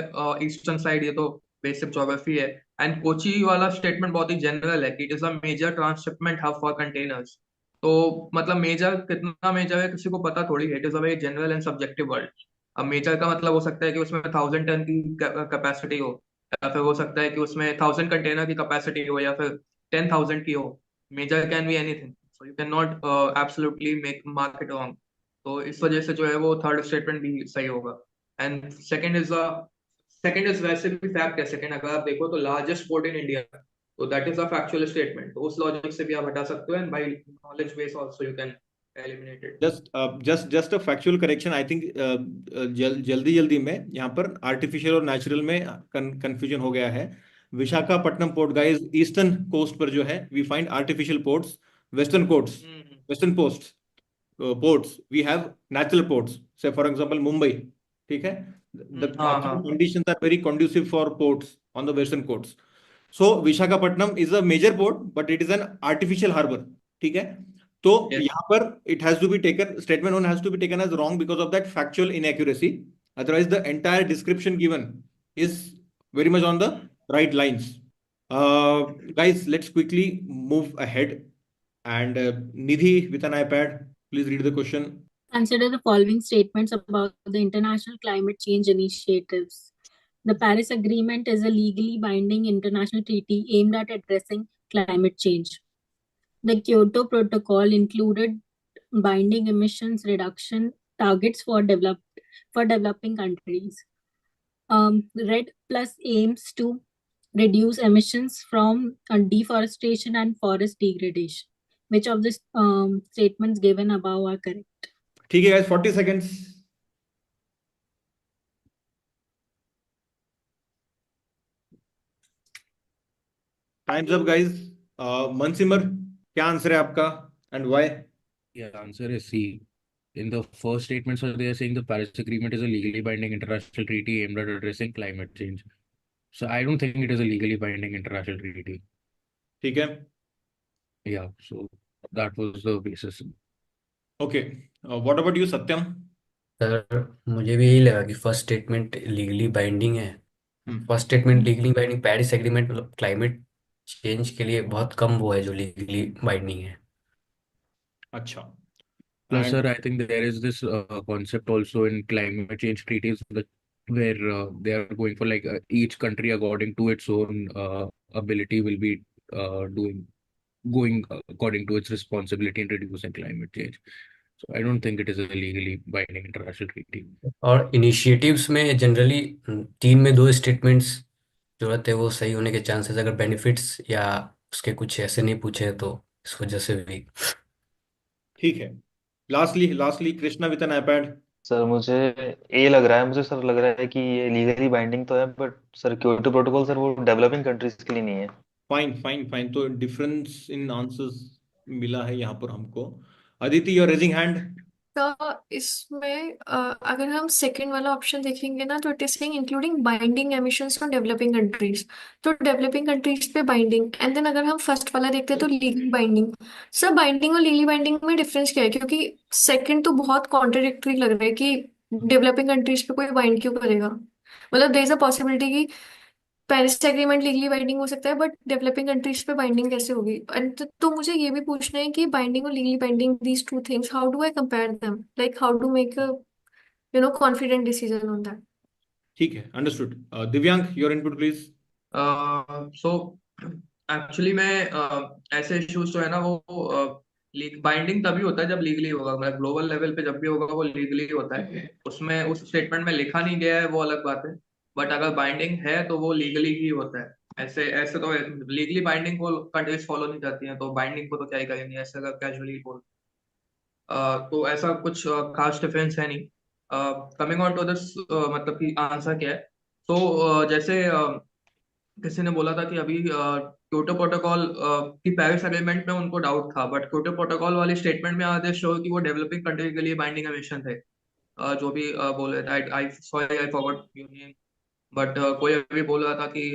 ईस्टर्न साइड, ये तो बेसिक ज्योग्राफी है। एंड कोची वाला स्टेटमेंट बहुत ही जनरल है कि it is a major transshipment hub for containers. तो मतलब मेजर कितना मेजर है किसी को पता थोड़ी है, it is a very general and subjective word. अब मेजर का मतलब हो सकता है कि उसमें 1,000 टन की कैपेसिटी हो, या फिर हो सकता है कि उसमें 1,000 कंटेनर की कैपेसिटी हो, या फिर 10,000 की हो। Major can be anything, so you can not absolutely make mark it wrong. तो इस वजह से जो है वो थर्ड स्टेटमेंट भी सही होगा। एंड सेकंड इज वैसे भी फैक्ट है। सेकंड अगर आप देखो तो लार्जेस्ट पोर्ट इन इंडिया, तो that is a factual statement. तो उस लॉजिक से भी आप हटा सकते हो and by knowledge base also you can eliminate it. Just a factual correction, I think जल्दी जल्दी में यहाँ पर आर्टिफिशियल और नेचुरल में कंफ्यूजन हो गया है। Visakhapatnam port guys eastern coast पर जो है we find artificial ports, western courts, western post ports we have natural ports, say for example Mumbai, ठीक है। The हाँ natural हाँ conditions are very conducive for ports on the western coasts. So Visakhapatnam is a major port but it is an artificial harbor, ठीक है। तो yes यहाँ पर it has to be taken, statement 1 has to be taken as wrong because of that factual inaccuracy. Otherwise the entire description given is very much on the right lines. Guys, let's quickly move ahead and Nidhi with an iPad, please read the question. Consider the following statements about the international climate change initiatives. The Paris Agreement is a legally binding international treaty aimed at addressing climate change. The Kyoto Protocol included binding emissions reduction targets for developing countries. RED Plus aims to reduce emissions from deforestation and forest degradation. Which of the statements given above are correct? ठीक है guys, 40 seconds. Time's up guys. Mansimar, क्या answer है आपका and why? Yeah, answer is C. In the first statement, so they are saying the Paris Agreement is a legally binding international treaty aimed at addressing climate change. So I don't think it is a legally binding international treaty. ठीक है। Yeah, so that was the basis. Okay. What about you, Satyam? Sir मुझे भी यही लगा कि first statement legally binding है। First statement legally binding, Paris agreement मतलब climate change के लिए बहुत कम वो है जो लीगली बाइंडिंग है। अच्छा। Plus, And sir, I think there is this concept also in climate change treaties that where they are going for like each country according to its own ability will be going according to its responsibility in reducing climate change. So I don't think it is a legally binding international treaty. और initiatives में generally 3 में 2 statements जो रहते हैं वो सही होने के चांसेस, अगर बेनिफिट्स या उसके कुछ ऐसे नहीं पूछे तो इस वजह से भी। ठीक है। Lastly Krishna with an iPad. Sir मुझे ए लग रहा है, मुझे सर लग रहा है कि ये लीगली बाइंडिंग तो है, but sir Kyoto protocol sir वो डेवलपिंग कंट्रीज के लिए नहीं है। फाइन तो डिफरेंस इन आंसर्स मिला है यहाँ पर हमको। Aditi, your raising hand. तो इसमें अगर हम सेकंड वाला ऑप्शन देखेंगे ना तो it is saying including binding emissions from developing countries, तो डेवलपिंग कंट्रीज पे बाइंडिंग। एंड देन अगर हम फर्स्ट वाला देखते हैं तो लीगली बाइंडिंग। सर बाइंडिंग और लीगली बाइंडिंग में डिफरेंस क्या है, क्योंकि सेकंड तो बहुत कॉन्ट्रडिक्टरी लग रहा है कि डेवलपिंग कंट्रीज पे कोई बाइंड क्यों करेगा। मतलब देयर इज अ पॉसिबिलिटी कि पेरिस एग्रीमेंट लीगली बाइंडिंग हो सकता है बट डेवलपिंग कंट्रीज पे बाइंडिंग कैसे होगी। एंड तो मुझे ये भी पूछना है कि बाइंडिंग और legally binding these two things, how do I compare them, like how to make a confident decision on that. ठीक है, understood. Divyang, your input please. So actually मैं ऐसे इश्यूज जो है ना वो बाइंडिंग तभी होता है जब लीगली होगा, मतलब ग्लोबल लेवल पे जब भी होगा वो लीगली होता है। उसमें उस स्टेटमेंट में लिखा नहीं गया है वो अलग बात है, बट अगर बाइंडिंग है तो वो लीगली ही होता है। ऐसे ऐसे तो लीगली बाइंडिंग को कंट्रीज फॉलो नहीं करती हैं, तो बाइंडिंग को तो क्या ही करेंगे ऐसे अगर कैजुअली बोल। तो ऐसा कुछ खास डिफरेंस है नहीं। कमिंग ऑन टू दिस, मतलब कि आंसर क्या है। तो जैसे किसी ने बोला था कि अभी क्योटो प्रोटोकॉल की पेरिस एग्रीमेंट में उनको डाउट था, बट क्योटो प्रोटोकॉल वाली स्टेटमेंट में आदेश शो कि वो डेवलपिंग कंट्री के लिए बाइंडिंग एमिशन थे। जो भी बोल रहे थे, आई sorry I forgot your name, but कोई अभी बोल रहा था कि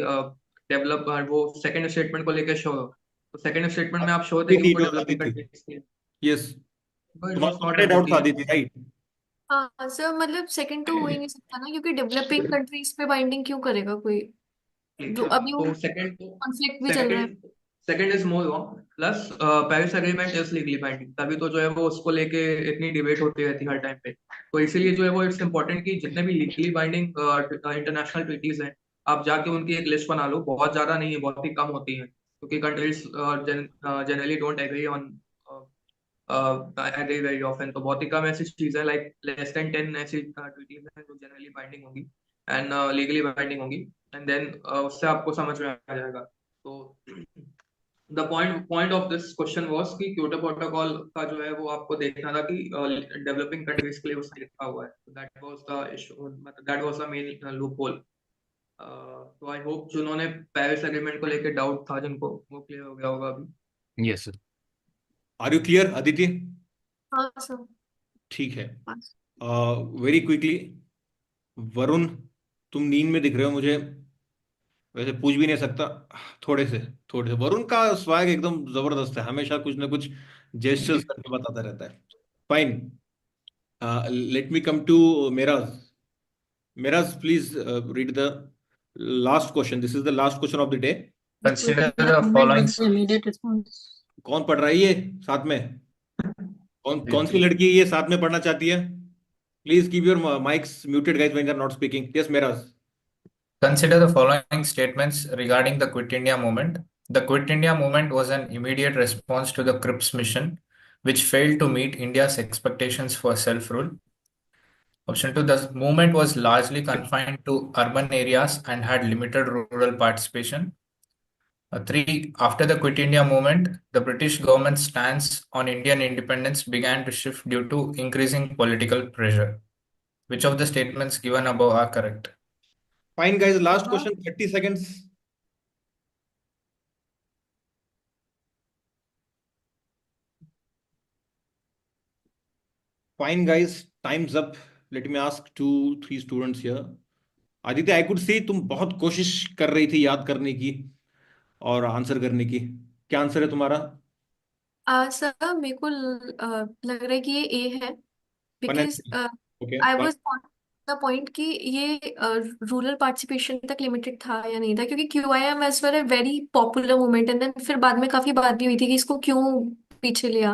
डेवलप वो सेकंड स्टेटमेंट को लेकर शो, तो सेकंड स्टेटमेंट में आप शो थे कि उनको डेवलपिंग आदित्य, कंट्रीज के लिए, यस, इट तुम्हारा वाज तो नॉट पहले डाउट था अबाउट। आदित्य, राइट? हाँ सर, मतलब सेकंड तो हो ही नहीं सकता ना, क्योंकि डेवलपिंग कंट्रीज पे बाइंडिंग क्यों करेगा कोई, जो अभी वो तो सेकंड कॉन्फ्लिक्ट भी चल रहा है। Second is more wrong, plus Paris agreement is legally binding, तभी तो जो है वो उसको लेके इतनी डिबेट होती रहती है हर टाइम पे। तो इसीलिए जो है वो इट्स इंपॉर्टेंट कि जितने भी लीगली बाइंडिंग इंटरनेशनल ट्रीटीज हैं, आप जाके उनकी एक लिस्ट बना लो। बहुत ज्यादा नहीं है, बहुत ही कम होती है, क्योंकि countries generally don't agree on agree very often. तो बहुत ही कम ऐसी चीजें लाइक लेस देन 10 ऐसी ट्रीटीज हैं जो जनरली बाइंडिंग होगी एंड लीगली बाइंडिंग होगी, एंड देन उससे आपको समझ में आ जाएगा। तो the point of this question was कि क्योटो प्रोटोकॉल का जो है वो आपको देखना था कि डेवलपिंग कंट्रीज के लिए उसमें लिखा हुआ है, दैट वाज द इशू, मतलब that was the main loop hole. तो आई होप जिन्होंने पेरिस एग्रीमेंट को लेकर डाउट था जिनको, वो क्लियर हो गया होगा अभी। Yes sir. Are you clear Aditya? हाँ सर। ठीक है। वेरी क्विकली, वरुण, तुम नींद में दिख रहे हो मुझे, वैसे पूछ भी नहीं सकता। थोड़े से वरुण का स्वैग एकदम जबरदस्त है, हमेशा कुछ ना कुछ जेस्चर्स करके बताता रहता है। Fine, let me come to Meraj. Meraj, please read the last question. This is the last question of the day. Consider the following. Immediate response. कौन पढ़ रहा है ये साथ में? कौन सी लड़की ये साथ में पढ़ना चाहती है? Please keep your mics muted guys when you are not speaking. Yes Meraj. Consider the following statements regarding the Quit India movement. The Quit India movement was an immediate response to the Cripps mission, which failed to meet India's expectations for self-rule. Option 2, the movement was largely confined to urban areas and had limited rural participation. 3, after the Quit India movement, the British government's stance on Indian independence began to shift due to increasing political pressure. Which of the statements given above are correct? Fine guys, last question, 30 seconds. Fine guys, time's up. Let me ask 2-3 students here. Aditya, I could see तुम बहुत कोशिश कर रही थी याद करने की और आंसर करने की। क्या आंसर है तुम्हारा? सर मेरे को लग रहा है कि ये ए है, because okay, I was the point कि ये रूरल पार्टिसिपेशन तक लिमिटेड था या नहीं था, क्योंकि QIM as well a very popular movement, and then फिर बाद में काफी बात भी हुई थी कि इसको क्यों पीछे लिया,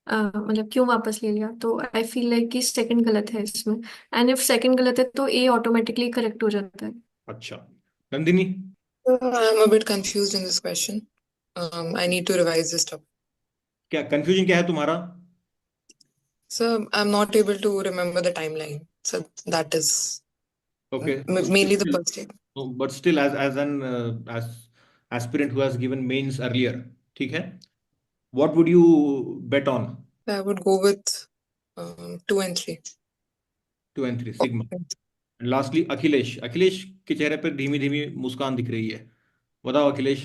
मतलब क्यों वापस ले लिया। तो आई फील लाइक कि सेकंड गलत है इसमें, एंड इफ सेकंड गलत है तो ए ऑटोमेटिकली करेक्ट हो जाता है। अच्छा, Nandini? I'm a bit confused in this question. I need to revise this topic. क्या कंफ्यूजन क्या है तुम्हारा? So I'm not able to remember the timeline. So that is okay. Mainly the first state. But still, as an aspirant who has given mains earlier, ठीक है? What would you bet on? I would go with 2 and 3. 2 and 3, Sigma. And lastly, Akhilesh. Akhilesh के चेहरे पर धीमी धीमी मुस्कान दिख रही है। बताओ Akhilesh.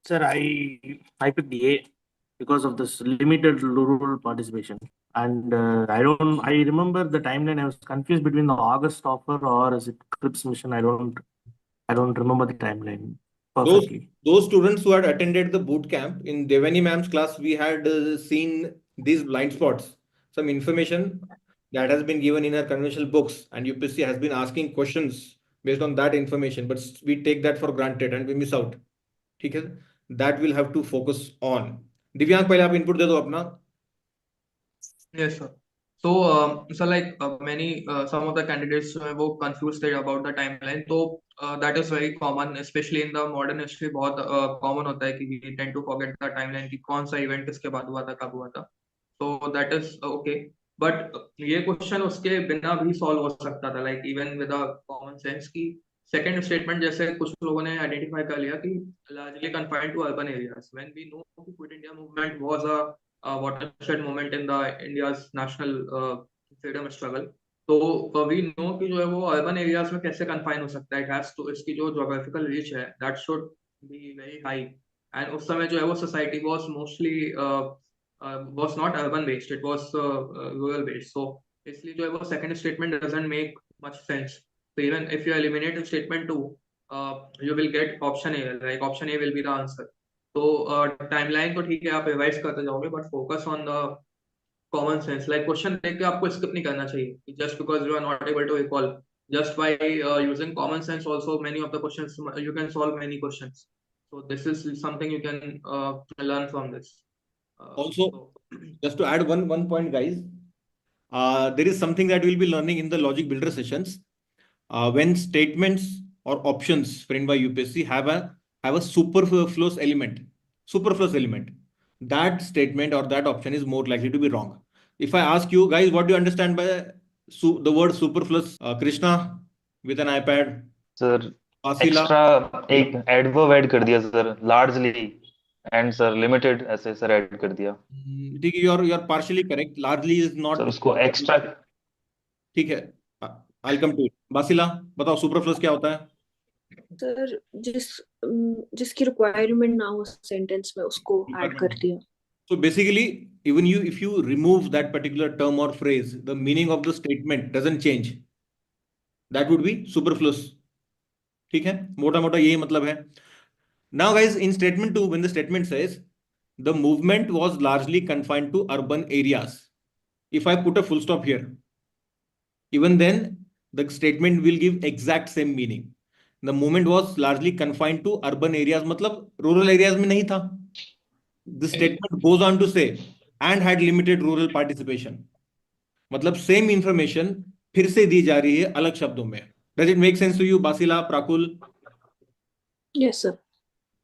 Sir, I picked A because of this limited rural participation, and I remember the timeline. I was confused between the August offer or is it Cripps mission. I don't remember the timeline perfectly. Those students who had attended the boot camp in Devani ma'am's class, we had seen these blind spots, some information that has been given in our conventional books, and UPSC has been asking questions based on that information, but we take that for granted and we miss out. ठीक है, that we'll have to focus on. दिव्यांग, पहले आप input दे दो अपना। Yes sir. So like many some of the candidates वो confused थे about the timeline. तो that is very common, especially in the modern history. बहुत common होता है कि we tend to forget the timeline कि कौन सा event किसके बाद हुआ था, कब हुआ था. So that is okay. But ये क्वेश्चन उसके बिना भी सॉल्व हो सकता था, like even with a common sense की सेकेंड स्टेटमेंट जैसे कुछ लोगों ने आइडेंटिफाई कर लिया कि largely confined to urban areas. When we know कि Quit India movement was a watershed moment in the India's national freedom struggle. तो वी नो कि जो है वो अर्बन एरियाज में कैसे कन्फाइन हो सकता है. इट हैज टू, इसकी जो ज्योग्राफिकल रीच है that should be very high. And उस समय जो है वो society was mostly was not urban based, it was rural based. So इसलिए जो है वो second statement doesn't make much sense. So even if you eliminate statement 2, you will get option A, like option A will be the answer. तो timeline तो ठीक है, आप revise करते जाओगे, but focus on the common sense. Like question देख के आपको skip नहीं करना चाहिए just because you are not able to recall. Just by using common sense also, many of the questions you can solve many questions. So this is something you can learn from this. Also, just to add one point, guys, there is something that we'll be learning in the logic builder sessions. When statements or options framed by UPSC have a superfluous element, that statement or that option is more likely to be wrong. If I ask you guys, what do you understand by the word superfluous? Krishna with an iPad. Sir, Asila. extra एक adverb add कर दिया sir, largely. And sir, limited ऐसे sir add कर दिया. ठीक है, you're partially correct. Largely is not. Sir उसको extra. ठीक है, I'll come to it. बासिला, बताओ superfluous क्या होता है? सर जिसकी रिक्वायरमेंट ना हो सेंटेंस में उसको ऐड कर दिया. So basically, even if you remove that particular term or phrase, the meaning of the statement doesn't change. That would be superfluous. ठीक है, मोटा मोटा यही मतलब है. Now guys, in statement 2, when the statement says the movement was largely confined to urban areas, if I put a full stop here, even then the statement will give exact same meaning. The movement was largely confined to urban areas, मतलब rural areas में नहीं था. The statement goes on to say and had limited rural participation. मतलब same information फिर से दी जा रही है अलग शब्दों में. Does it make sense to you, Basila, Prakul? Yes, sir.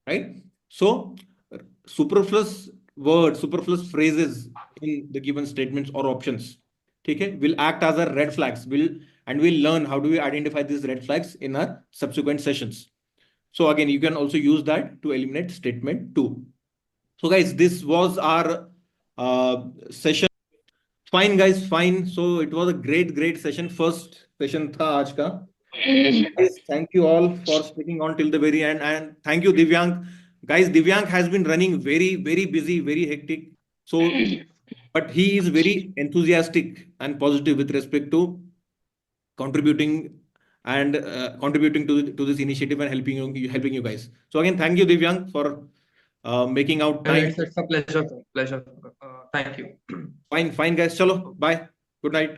Right? So superfluous words, superfluous phrases in the given statements or options, okay, will act as a red flags. We'll learn how do we identify these red flags in our subsequent sessions. So again, you can also use that to eliminate statement 2. So guys, this was our session. Fine guys, fine. So it was a great session. First session tha aaj ka. Guys, thank you all for sticking on till the very end, and thank you Divyank. Guys, Divyank has been running very busy, very hectic. So, but he is very enthusiastic and positive with respect to contributing to this initiative and helping you guys. So again, thank you Divyank for making out time. It's a pleasure. Thank you. Fine guys. Chalo, bye. Good night.